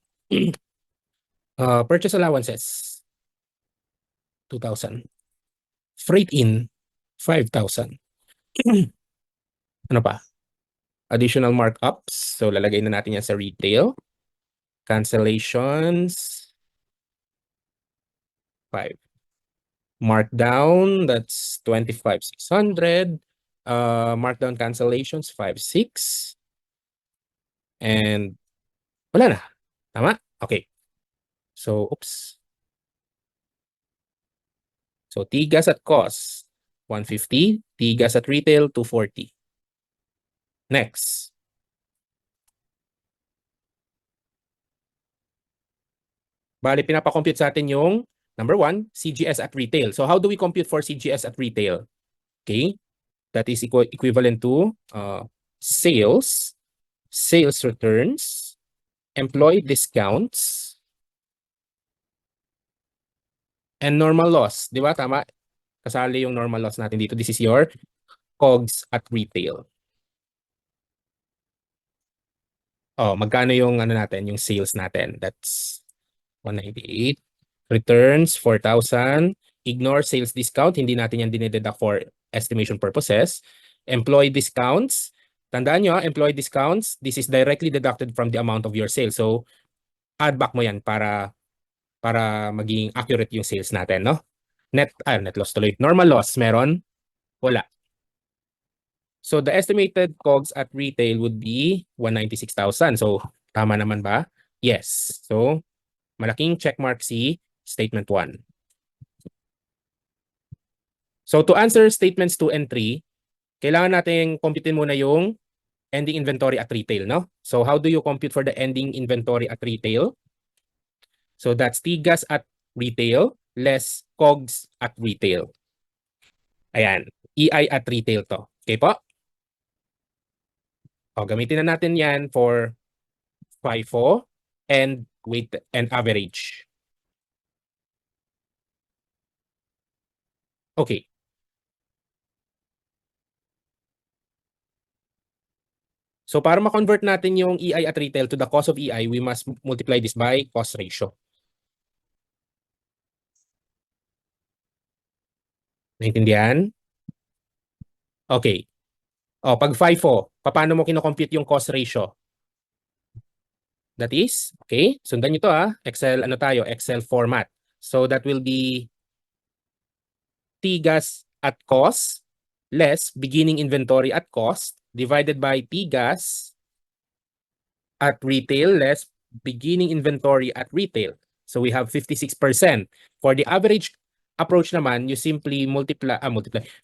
Purchase allowances, 2,000. Freight in, 5,000. Ano pa? Additional markups. So, lalagay na natin yan sa retail. Cancellations. 5. Markdown, that's 25,600. Markdown cancellations, 5,600. And wala na. Tama? Okay. So, oops. So, T-gas at cost, 150. T-gas at retail, 240. Next. Bali, pinapakompute sa atin yung number 1, CGS at retail. So, how do we compute for CGS at retail? Okay. That is equivalent to sales, sales returns, employee discounts, and normal loss. Di ba? Tama? Kasali yung normal loss natin dito. This is your COGS at retail. Oh, magkano yung ano natin, yung sales natin? That's 198. Returns 4,000. Ignore sales discount, hindi natin yan dinededuct for estimation purposes. Employee discounts. Tandaan nyo, employee discounts, this is directly deducted from the amount of your sales. So, add back mo yan para maging accurate yung sales natin, no? Net loss tuloy. Normal loss, meron? Wala. So the estimated COGS at retail would be 196,000. So tama naman ba? Yes. So malaking checkmark si statement 1. So to answer statements 2 and 3, kailangan nating computein muna yung ending inventory at retail, no? So how do you compute for the ending inventory at retail? So that's T-gas at retail less COGS at retail. Ayan. EI at retail to. Okay po? O, gamitin na natin yan for FIFO and weight and average. Okay. So para ma-convert natin yung EI at retail to the cost of EI, we must multiply this by cost ratio. Naintindihan? Okay. O, pag FIFO, paano mo kinocompute yung cost ratio? That is, okay, sundan nyo to Excel, Excel format. So that will be T-gas at cost less beginning inventory at cost divided by T-gas at retail less beginning inventory at retail. So we have 56%. For the average approach naman, you simply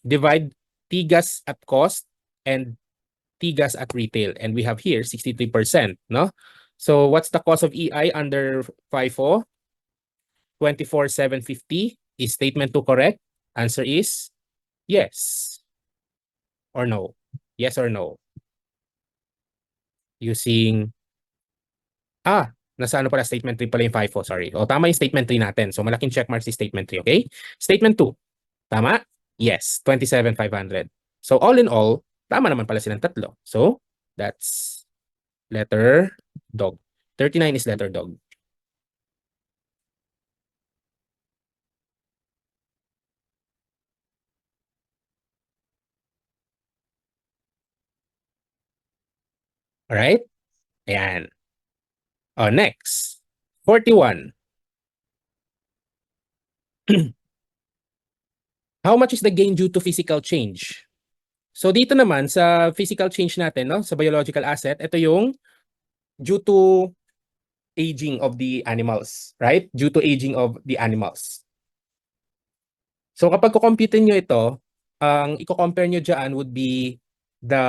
divide T-gas at cost and T-gas at retail. And we have here 63%, no? So what's the cost of EI under FIFO? 24,750. Is statement 2 correct? Answer is yes or no. Yes or no. Using nasa pala statement 3 pala yung FIFO, sorry. O tama yung statement 3 natin. So malaking checkmark si statement 3, okay? Statement 2. Tama? Yes, 27,500. So all in all, tama naman pala silang tatlo. So that's letter dog. 39 is letter dog. Alright? Ayan. Next. 41. How much is the gain due to physical change? So dito naman sa physical change natin, no, sa biological asset, ito yung due to aging of the animals, right? Due to aging of the animals. So kapag kukomputin nyo ito, ang i-compare nyo dyan would be the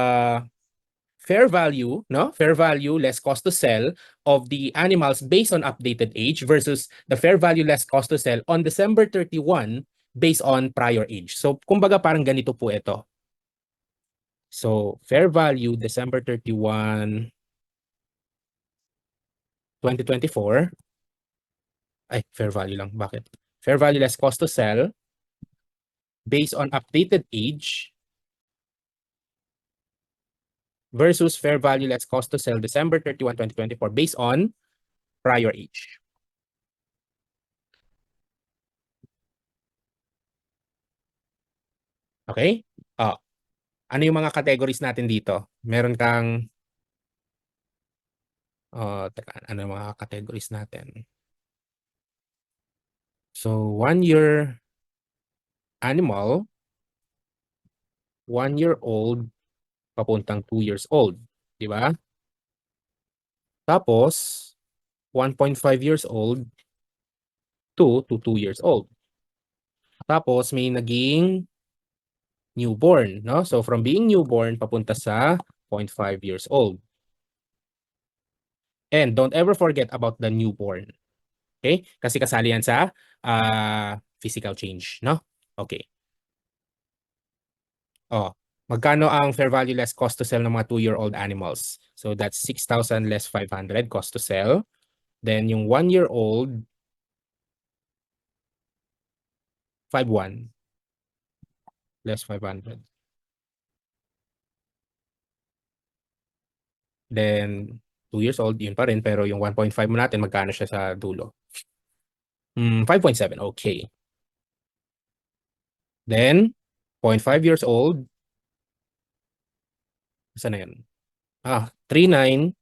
fair value, no? Fair value less cost to sell of the animals based on updated age versus the fair value less cost to sell on December 31 based on prior age. So kumbaga parang ganito po ito. So fair value December 31, 2024. Ay, fair value lang. Bakit? Fair value less cost to sell based on updated age versus fair value less cost to sell December 31, 2024 based on prior age. Okay? Oh, ano yung mga categories natin dito? Meron kang, teka, ano yung mga categories natin? So, 1 year animal, 1 year old, papuntang 2 years old. Di ba? Tapos, 1.5 years old to 2 years old. Tapos, may naging newborn, no? So, from being newborn, papunta sa 0.5 years old. And don't ever forget about the newborn. Okay? Kasi kasali yan sa physical change, no? Okay. Oh, magkano ang fair value less cost to sell ng mga 2-year-old animals? So that's 6,000 less 500 cost to sell. Then yung 1-year-old, 5,100 less 500. Then 2 years old, yun pa rin. Pero yung 1.5 mo natin, magkano siya sa dulo? 5.7. Okay. Then, 0.5 years old, saan na yun? 3.9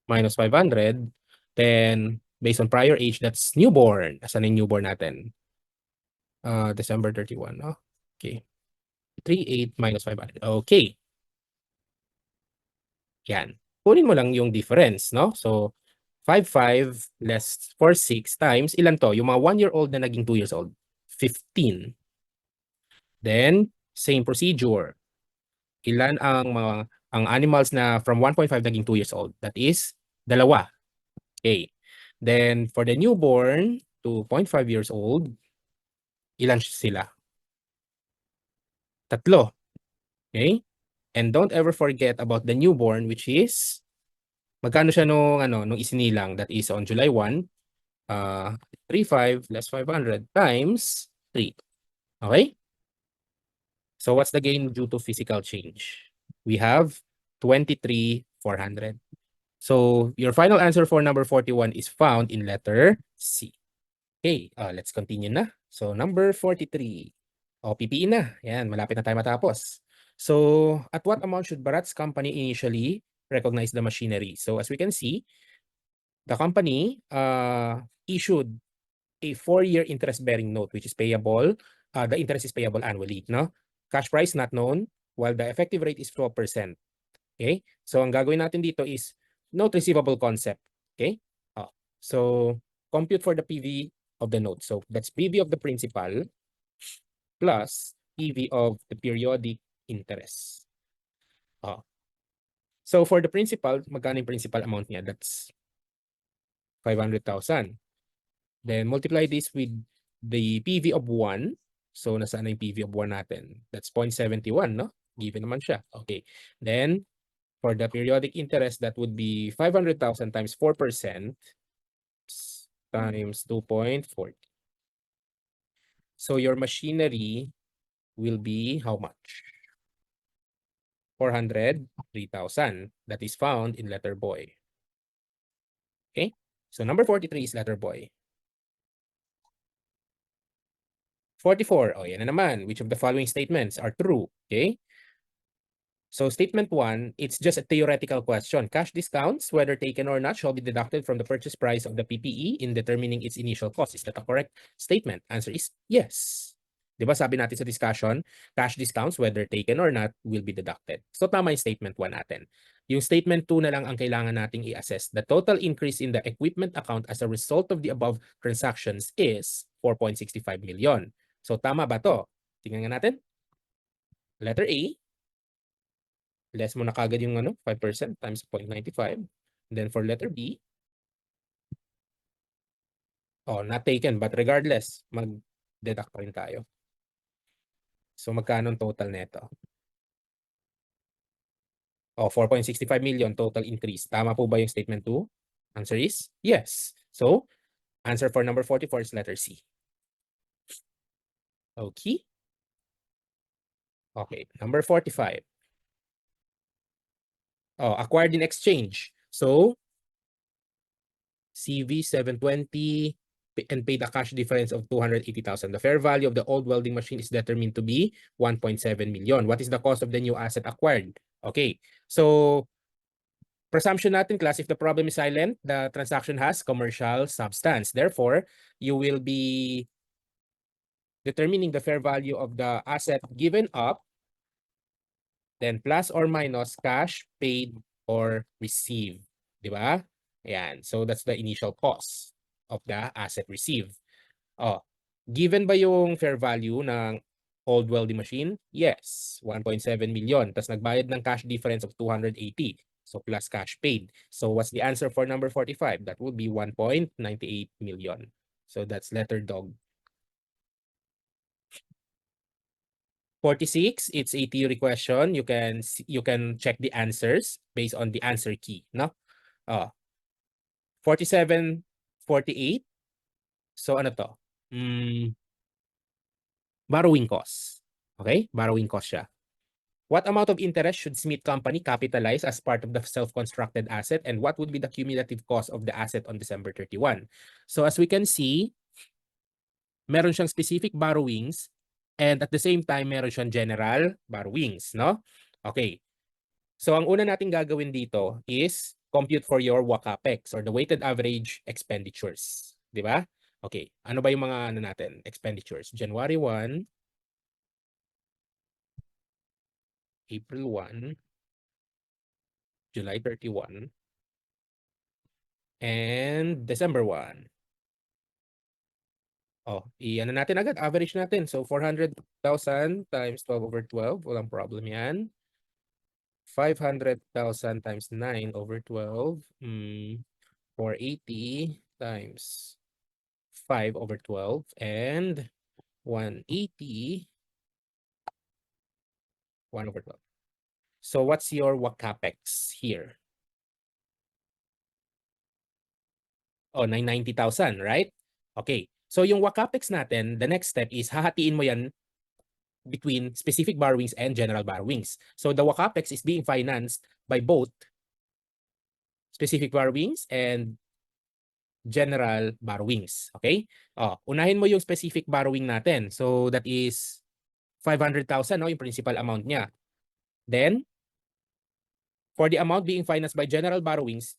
minus 500. Then, based on prior age, that's newborn. Saan yung newborn natin? December 31. Okay. 3.8 minus 500. Okay. Yan. Kunin mo lang yung difference, no? So, 5.5 less 4.6 times, ilan to? Yung mga 1-year-old na naging 2 years old. 15. Then, same procedure. Ilan ang animals na from 1.5 naging 2 years old? That is, dalawa. Okay. Then, for the newborn to 0.5 years old, ilan sila? Tatlo. Okay? And don't ever forget about the newborn, which is, magkano siya nung isinilang? That is on July 1, 3.5 less 500 times 3. Okay? So what's the gain due to physical change? We have 23,400. So your final answer for number 41 is found in letter C. Okay, let's continue na. So number 43. PPE na. Yan, malapit na tayo matapos. So at what amount should Bharat's company initially recognize the machinery? So as we can see, the company issued a 4-year interest-bearing note which is payable. The interest is payable annually, no? Cash price not known, while the effective rate is 12%. Okay? So ang gagawin natin dito is note receivable concept. Okay? So compute for the PV of the note. So that's PV of the principal plus PV of the periodic interest. So for the principal, magkano yung principal amount niya? That's 500,000. Then multiply this with the PV of 1. So nasaan na yung PV of 1 natin? That's 0.71, no? Given naman siya. Okay. Then for the periodic interest, that would be 500,000 times 4% times 2.40. So your machinery will be how much? 403,000. That is found in letter boy. Okay? So number 43 is letter boy. 44. Yan na naman. Which of the following statements are true? Okay? So statement 1, it's just a theoretical question. Cash discounts, whether taken or not, shall be deducted from the purchase price of the PPE in determining its initial cost. Is that a correct statement? Answer is yes. Diba sabi natin sa discussion, cash discounts, whether taken or not, will be deducted. So tama yung statement 1 natin. Yung statement 2 na lang ang kailangan nating i-assess. The total increase in the equipment account as a result of the above transactions is 4.65 million. So tama ba to? Tingnan nga natin. Letter A, less mo na kagad yung 5% times 0.95. Then for letter B, not taken, but regardless, mag-deduct pa rin tayo. So magkano ang total neto? 4.65 million total increase. Tama po ba yung statement 2? Answer is yes. So, answer for number 44 is letter C. Okay. Okay, number 45. Acquired in exchange. So, CV 720 and paid a cash difference of 280,000. The fair value of the old welding machine is determined to be 1.7 million. What is the cost of the new asset acquired? Okay. So presumption natin, class, if the problem is silent, the transaction has commercial substance. Therefore, you will be determining the fair value of the asset given up, then plus or minus cash paid or received. Di ba? Ayan. So that's the initial cost of the asset received. Oh, given ba yung fair value ng old welding machine? Yes, 1.7 million. Tapos nagbayad ng cash difference of 280. So plus cash paid. So what's the answer for number 45? That would be 1.98 million. So that's letter dog. 46, it's a theory question. You can check the answers based on the answer key, no? 47, 48. So ano to? Borrowing cost. Okay? Borrowing cost siya. What amount of interest should Smith Company capitalize as part of the self-constructed asset, and what would be the cumulative cost of the asset on December 31? So as we can see, meron siyang specific borrowings and at the same time meron siyang general borrowings, no? Okay. So ang una nating gagawin dito is compute for your WACAPEX or the weighted average expenditures, 'di ba? Okay. Ano ba yung mga ano natin, expenditures? January 1, April 1, July 31, and December 1. Oh, i-ano natin agad, average natin. So 400,000 times 12 over 12, walang problem yan. 500,000 times 9 over 12, 480 times 5 over 12, and 180, 1 over 12. So what's your WACAPEX here? Oh, 990,000, right? Okay. So yung WACAPEX natin, the next step is hahatiin mo yan between specific borrowings and general borrowings. So the WACAPEX is being financed by both specific borrowings and general borrowings. Okay? Oh, unahin mo yung specific borrowing natin. So that is 500,000, no, yung principal amount niya. Then, for the amount being financed by general borrowings,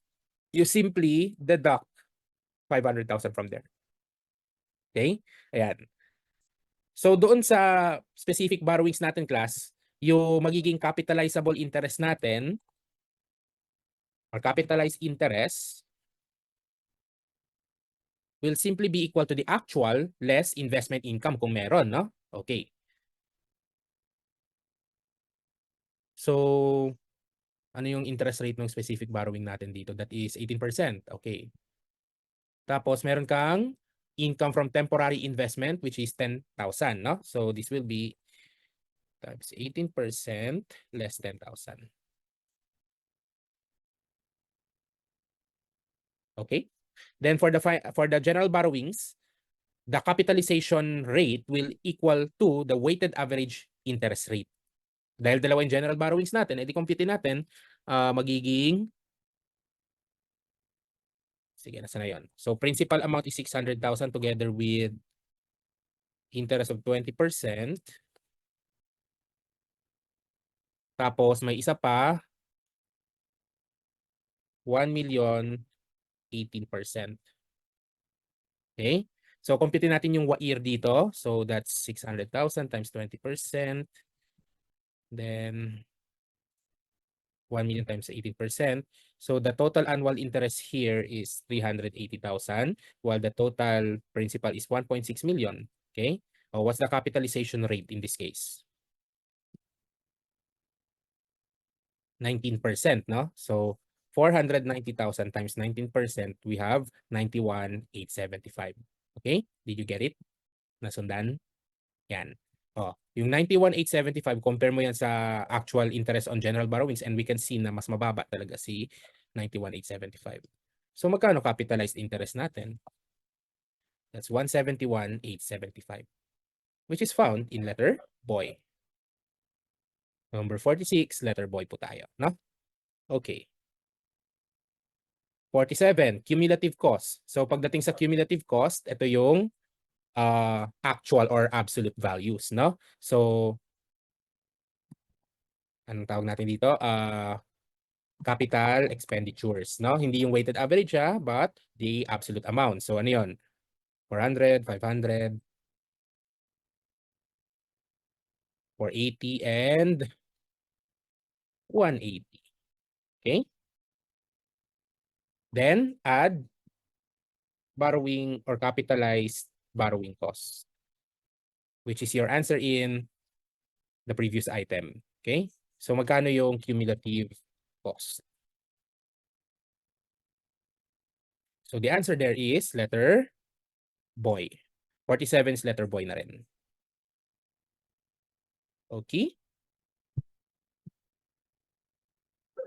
you simply deduct 500,000 from there. Okay? Ayan. So doon sa specific borrowings natin, class, yung magiging capitalizable interest natin or capitalized interest will simply be equal to the actual less investment income kung meron, no? Okay. So, ano yung interest rate ng specific borrowing natin dito? That is 18%. Okay. Tapos, meron kang income from temporary investment, which is 10,000, no? So, this will be times 18% less 10,000. Okay. Then, for the general borrowings, the capitalization rate will equal to the weighted average interest rate. Dahil dalawa yung general borrowings natin, edi compute natin, magiging, sige, nasa na yun. So, principal amount is 600,000 together with interest of 20%. Tapos, may isa pa, 1,018,000. Okay? So, compute natin yung WAIR dito. So, that's 600,000 times 20%. Then, 1 million times 18%. So the total annual interest here is 380,000, while the total principal is 1.6 million. Okay? What's the capitalization rate in this case? 19%, no? So 490,000 times 19%, we have 91,875. Okay? Did you get it? Nasundan? Yan. Yung 91,875, compare mo yan sa actual interest on general borrowings and we can see na mas mababa talaga si 91,875. So magkano capitalized interest natin? That's 171,875, which is found in letter boy. Number 46, letter boy po tayo, no? Okay. 47, cumulative cost. So pagdating sa cumulative cost, ito yung actual or absolute values, no? So anong tawag natin dito? Capital expenditures, no? Hindi yung weighted average, but the absolute amount. So ano yun? 400, 500, 480, and 180. Okay? Then add borrowing or capitalized borrowing costs, which is your answer in the previous item. Okay? So magkano yung cumulative cost? So the answer there is letter boy. 47 is letter boy na rin. Okay?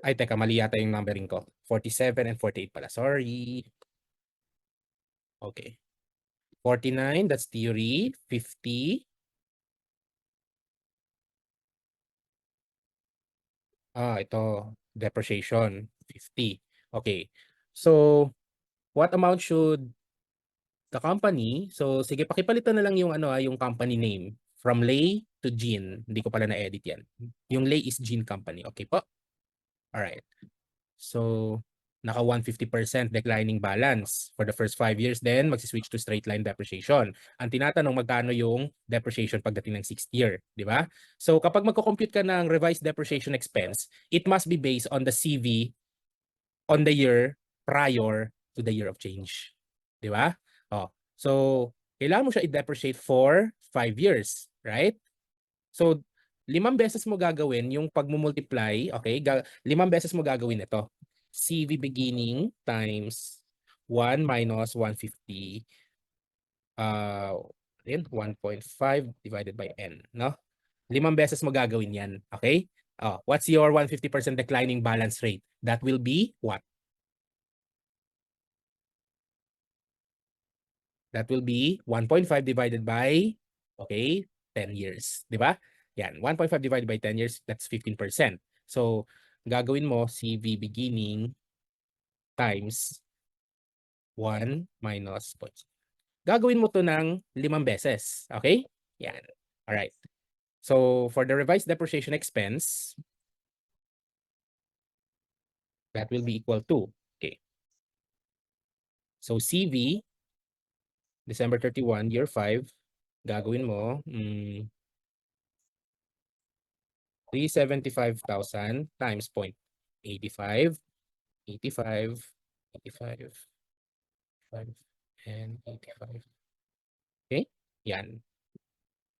Ay, teka, mali yata yung numbering ko. 47 and 48 pala. Sorry. Okay. 49, that's theory. 50. Ito, depreciation. 50. Okay. So, what amount should the company? So, sige, pakipalitan na lang yung yung company name. From Lay to Jean. Hindi ko pala na-edit yan. Yung Lay is Jean Company. Okay po? Alright. So, naka 150% declining balance for the first 5 years, then magsiswitch to straight line depreciation. Ang tinatanong, magkano yung depreciation pagdating ng 6th year, di ba? So kapag magko-compute ka ng revised depreciation expense, it must be based on the CV on the year prior to the year of change. Di ba? So kailangan mo siya i-depreciate for 5 years, right? So 5 beses mo gagawin yung pagmumultiply, okay? 5 beses mo gagawin ito. CV beginning times 1 minus 150 uh 1.5 divided by n, no? 5 beses mo gagawin yan, okay? What's your 150% declining balance rate? That will be what? That will be 1.5 divided by, okay, 10 years. Di ba? Yan, 1.5 divided by 10 years, that's 15%. So, gagawin mo CV beginning times 1 minus points. Gagawin mo to ng 5 beses. Okay? Yan. Alright. So, for the revised depreciation expense, that will be equal to, okay. So, CV, December 31, year 5, gagawin mo, 375,000 times 0.85, 85, 85, 5, and 85. Okay? Yan.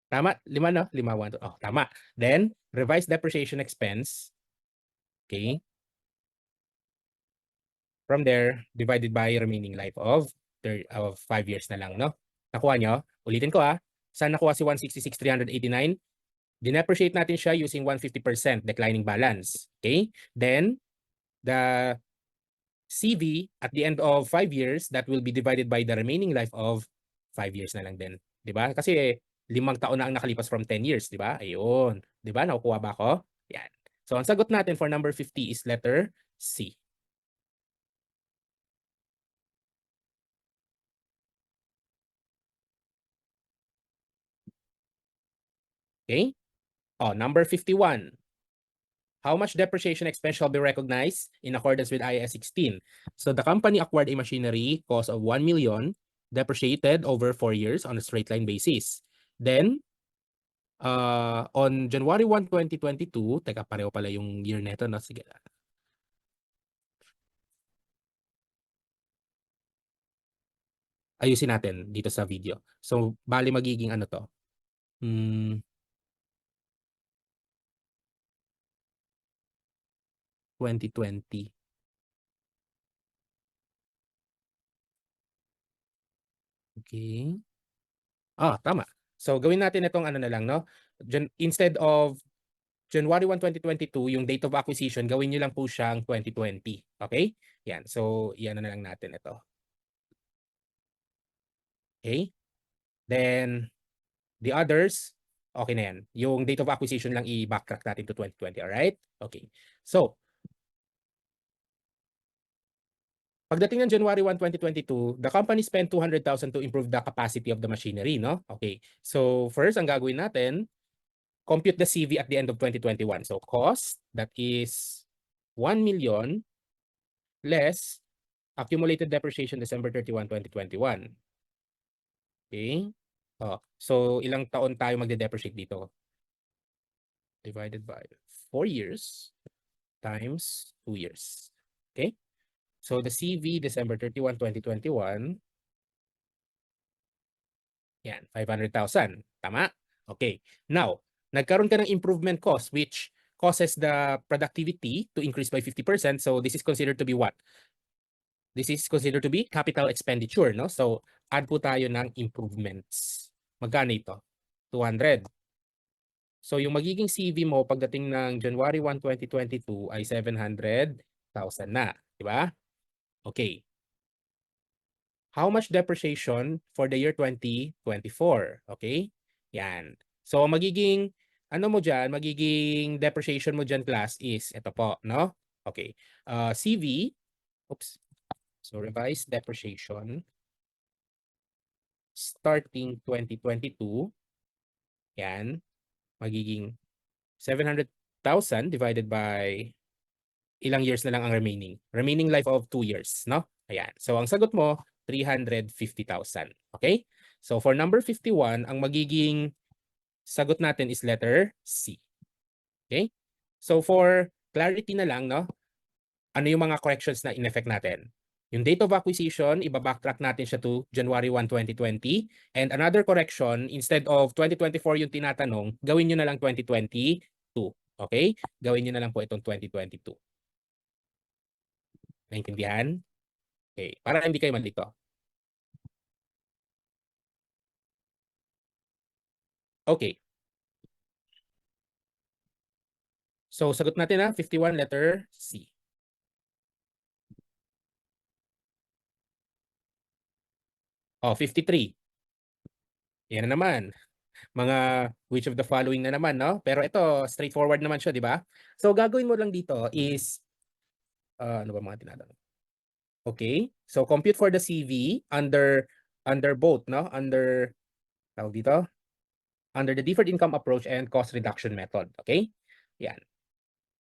Tama? 5, no? 5, 1, 2. Oh, tama. Then, revised depreciation expense. Okay? From there, divided by remaining life of 5 years na lang, no? Nakuha nyo? Ulitin ko, Saan nakuha si 166,389? Dinepreciate natin siya using 150% declining balance. Okay? Then, the CV at the end of 5 years, that will be divided by the remaining life of 5 years na lang din. Di ba? Kasi 5 taon na ang nakalipas from 10 years, di ba? Ayun. Di ba? Nakukuha ba ako? Yan. So, ang sagot natin for number 50 is letter C. Okay? Number 51. How much depreciation expense shall be recognized in accordance with IAS 16? So the company acquired a machinery cost of 1 million, depreciated over 4 years on a straight line basis. Then, on January 1, 2022, teka, pareho pala yung year neto, no? Sige. Ayusin natin dito sa video. So, bali magiging ano to? 2020. Okay. Tama. So, gawin natin itong ano na lang, no? Instead of January 1, 2022, yung date of acquisition, gawin nyo lang po siyang 2020. Okay? Yan. So, yan na lang natin ito. Okay? Then, the others, okay na yan. Yung date of acquisition lang i-backtrack natin to 2020. Alright? Okay. So, Pagdating ng January 1, 2022, the company spent 200,000 to improve the capacity of the machinery, no? Okay. So first, ang gagawin natin, compute the CV at the end of 2021. So cost, that is 1 million less accumulated depreciation December 31, 2021. Okay? So ilang taon tayo magde-depreciate dito? Divided by 4 years times 2 years. Okay? So the CV December 31, 2021, yan, 500,000. Tama? Okay. Now, nagkaroon ka ng improvement cost which causes the productivity to increase by 50%. So this is considered to be what? This is considered to be capital expenditure, no? So add po tayo ng improvements. Magkano ito? 200. So yung magiging CV mo pagdating ng January 1, 2022 ay 700,000 na, di ba? Okay. How much depreciation for the year 2024? Okay? Yan. So magiging ano mo diyan, magiging depreciation mo diyan class is ito po, no? Okay. CV, oops. So revised depreciation starting 2022, yan, magiging 700,000 divided by ilang years na lang ang remaining. Remaining life of 2 years, no? Ayan. So ang sagot mo, 350,000. Okay? So for number 51, ang magiging sagot natin is letter C. Okay? So for clarity na lang, no? Ano yung mga corrections na in-effect natin? Yung date of acquisition, iba-backtrack natin siya to January 1, 2020. And another correction, instead of 2024 yung tinatanong, gawin nyo na lang 2022. Okay? Gawin nyo na lang po itong 2022. Naintindihan? Okay. Para hindi kayo malito. Okay. So, sagot natin 51 letter C. Oh, 53. Yan na naman. Mga which of the following na naman, no? Pero ito, straightforward naman siya, di ba? So, gagawin mo lang dito is, ano ba mga tinatanong? Okay. So, compute for the CV under both, no? Under, tawag dito? Under the deferred income approach and cost reduction method. Okay? Yan.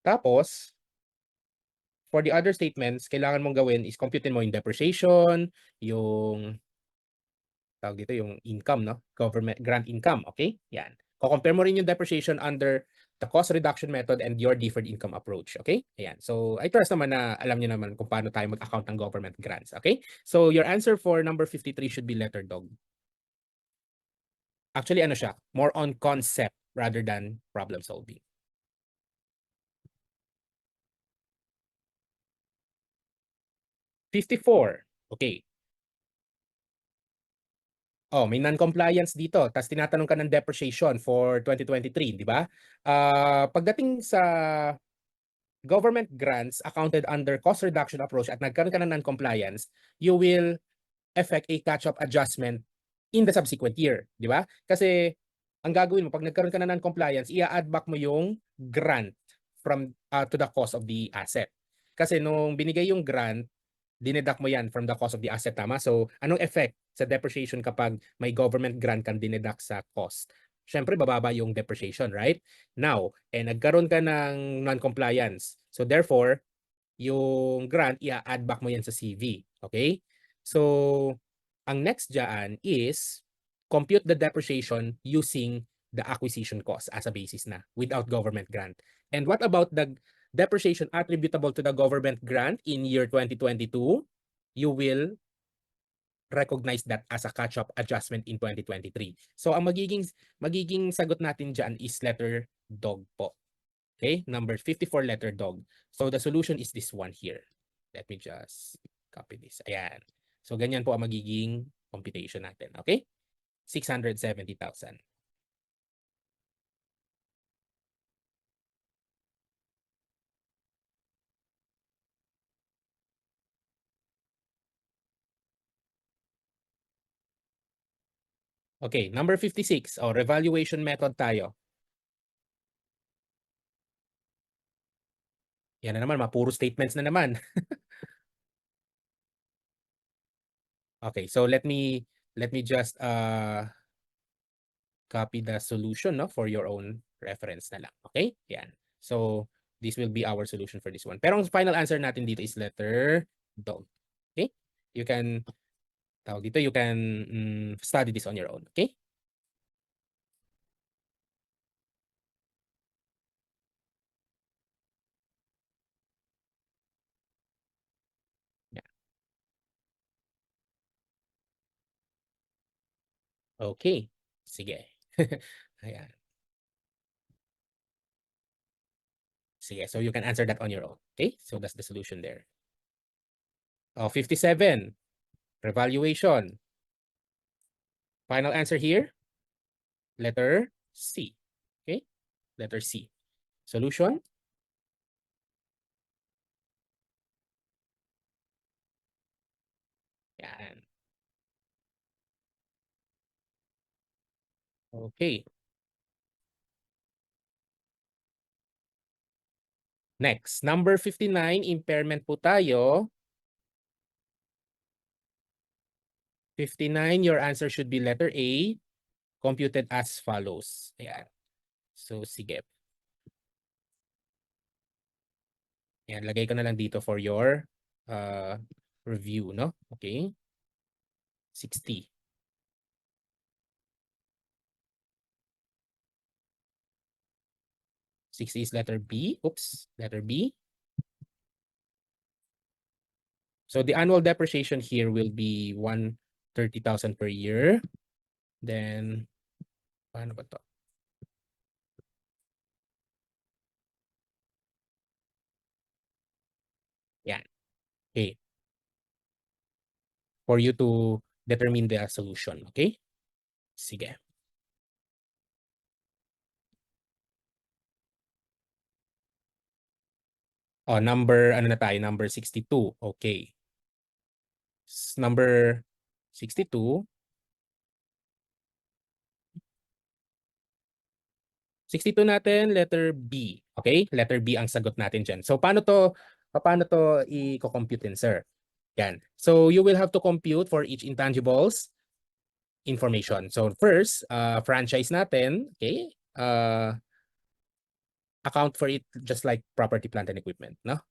Tapos, for the other statements, kailangan mong gawin is computein mo yung depreciation, yung tawag dito yung income, no? Government grant income, okay? Yan. Ko-compare mo rin yung depreciation under the cost reduction method and your deferred income approach, okay? Ayan. So, I trust naman na alam niyo naman kung paano tayo mag-account ng government grants, okay? So, your answer for number 53 should be letter dog. Actually, ano siya? More on concept rather than problem solving. '54. Okay. Oh, may non-compliance dito. Tapos tinatanong ka ng depreciation for 2023, di ba? Pagdating sa government grants accounted under cost reduction approach at nagkaroon ka ng non-compliance, you will effect a catch-up adjustment in the subsequent year, di ba? Kasi ang gagawin mo, pag nagkaroon ka na ng compliance, i-add back mo yung grant from to the cost of the asset. Kasi nung binigay yung grant, dineduct mo yan from the cost of the asset, tama? So, anong effect sa depreciation kapag may government grant kang dineduct sa cost? Siyempre, bababa yung depreciation, right? Now, nagkaroon ka ng non-compliance. So, therefore, yung grant, i-add back mo yan sa CV. Okay? So, ang next dyan is compute the depreciation using the acquisition cost as a basis na without government grant. And what about the depreciation attributable to the government grant in year 2022? You will recognize that as a catch-up adjustment in 2023. So, ang magiging sagot natin dyan is letter dog po. Okay, number 54 letter dog. So the solution is this one here. Let me just copy this. Ayan. So ganyan po ang magiging computation natin. Okay? 670,000. Okay, number 56. Oh, revaluation method tayo. Yan na naman, mapuro statements na naman. Okay, so let me just copy the solution, no, for your own reference na lang. Okay? Yan. So this will be our solution for this one. Pero ang final answer natin dito is letter don't. Okay? You can you can study this on your own. Okay? Yeah. Okay. Sige. Ayan. Sige. So you can answer that on your own. Okay? So that's the solution there. Oh, 57. Revaluation. Final answer here, letter C. Okay? Letter C. Solution? Yan. Okay. Next, number 59, impairment po tayo. 59, your answer should be letter A, computed as follows. Ayan. So, sige. Ayan, lagay ko na lang dito for your review, no? Okay. 60. 60 is letter B. Oops, letter B. So the annual depreciation here will be 130,000 per year. Then, paano ba to? Yan. Okay. For you to determine the solution. Okay? Sige. Oh, ano na tayo? Number 62. Okay. Number 62. 62 natin, letter B. Okay? Letter B ang sagot natin dyan. So, paano to i-compute sir? Yan. So, you will have to compute for each intangibles information. So, first, franchise natin, okay? Account for it just like property, plant, and equipment, no?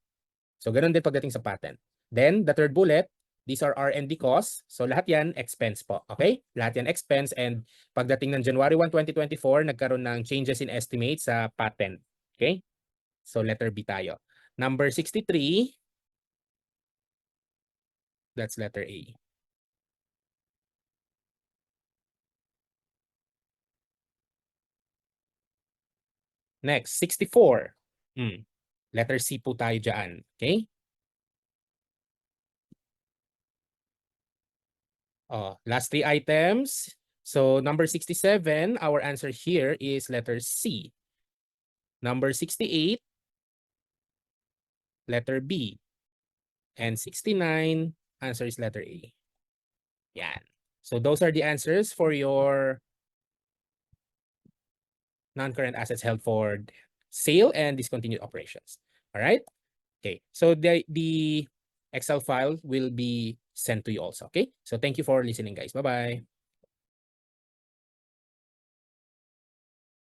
So, ganun din pagdating sa patent. Then, the third bullet, these are R&D costs. So, lahat yan expense po. Okay? Lahat yan expense. And pagdating ng January 1, 2024, nagkaroon ng changes in estimate sa patent. Okay? So, letter B tayo. Number 63, that's letter A. Next, 64. Letter C po tayo dyan. Okay? Last three items. So, number 67, our answer here is letter C. Number 68, letter B. And 69, answer is letter A. Yan. So those are the answers for your non-current assets held for sale and discontinued operations. All right? Okay. So the Excel file will be sent to you also. Okay? So thank you for listening, guys. Bye-bye.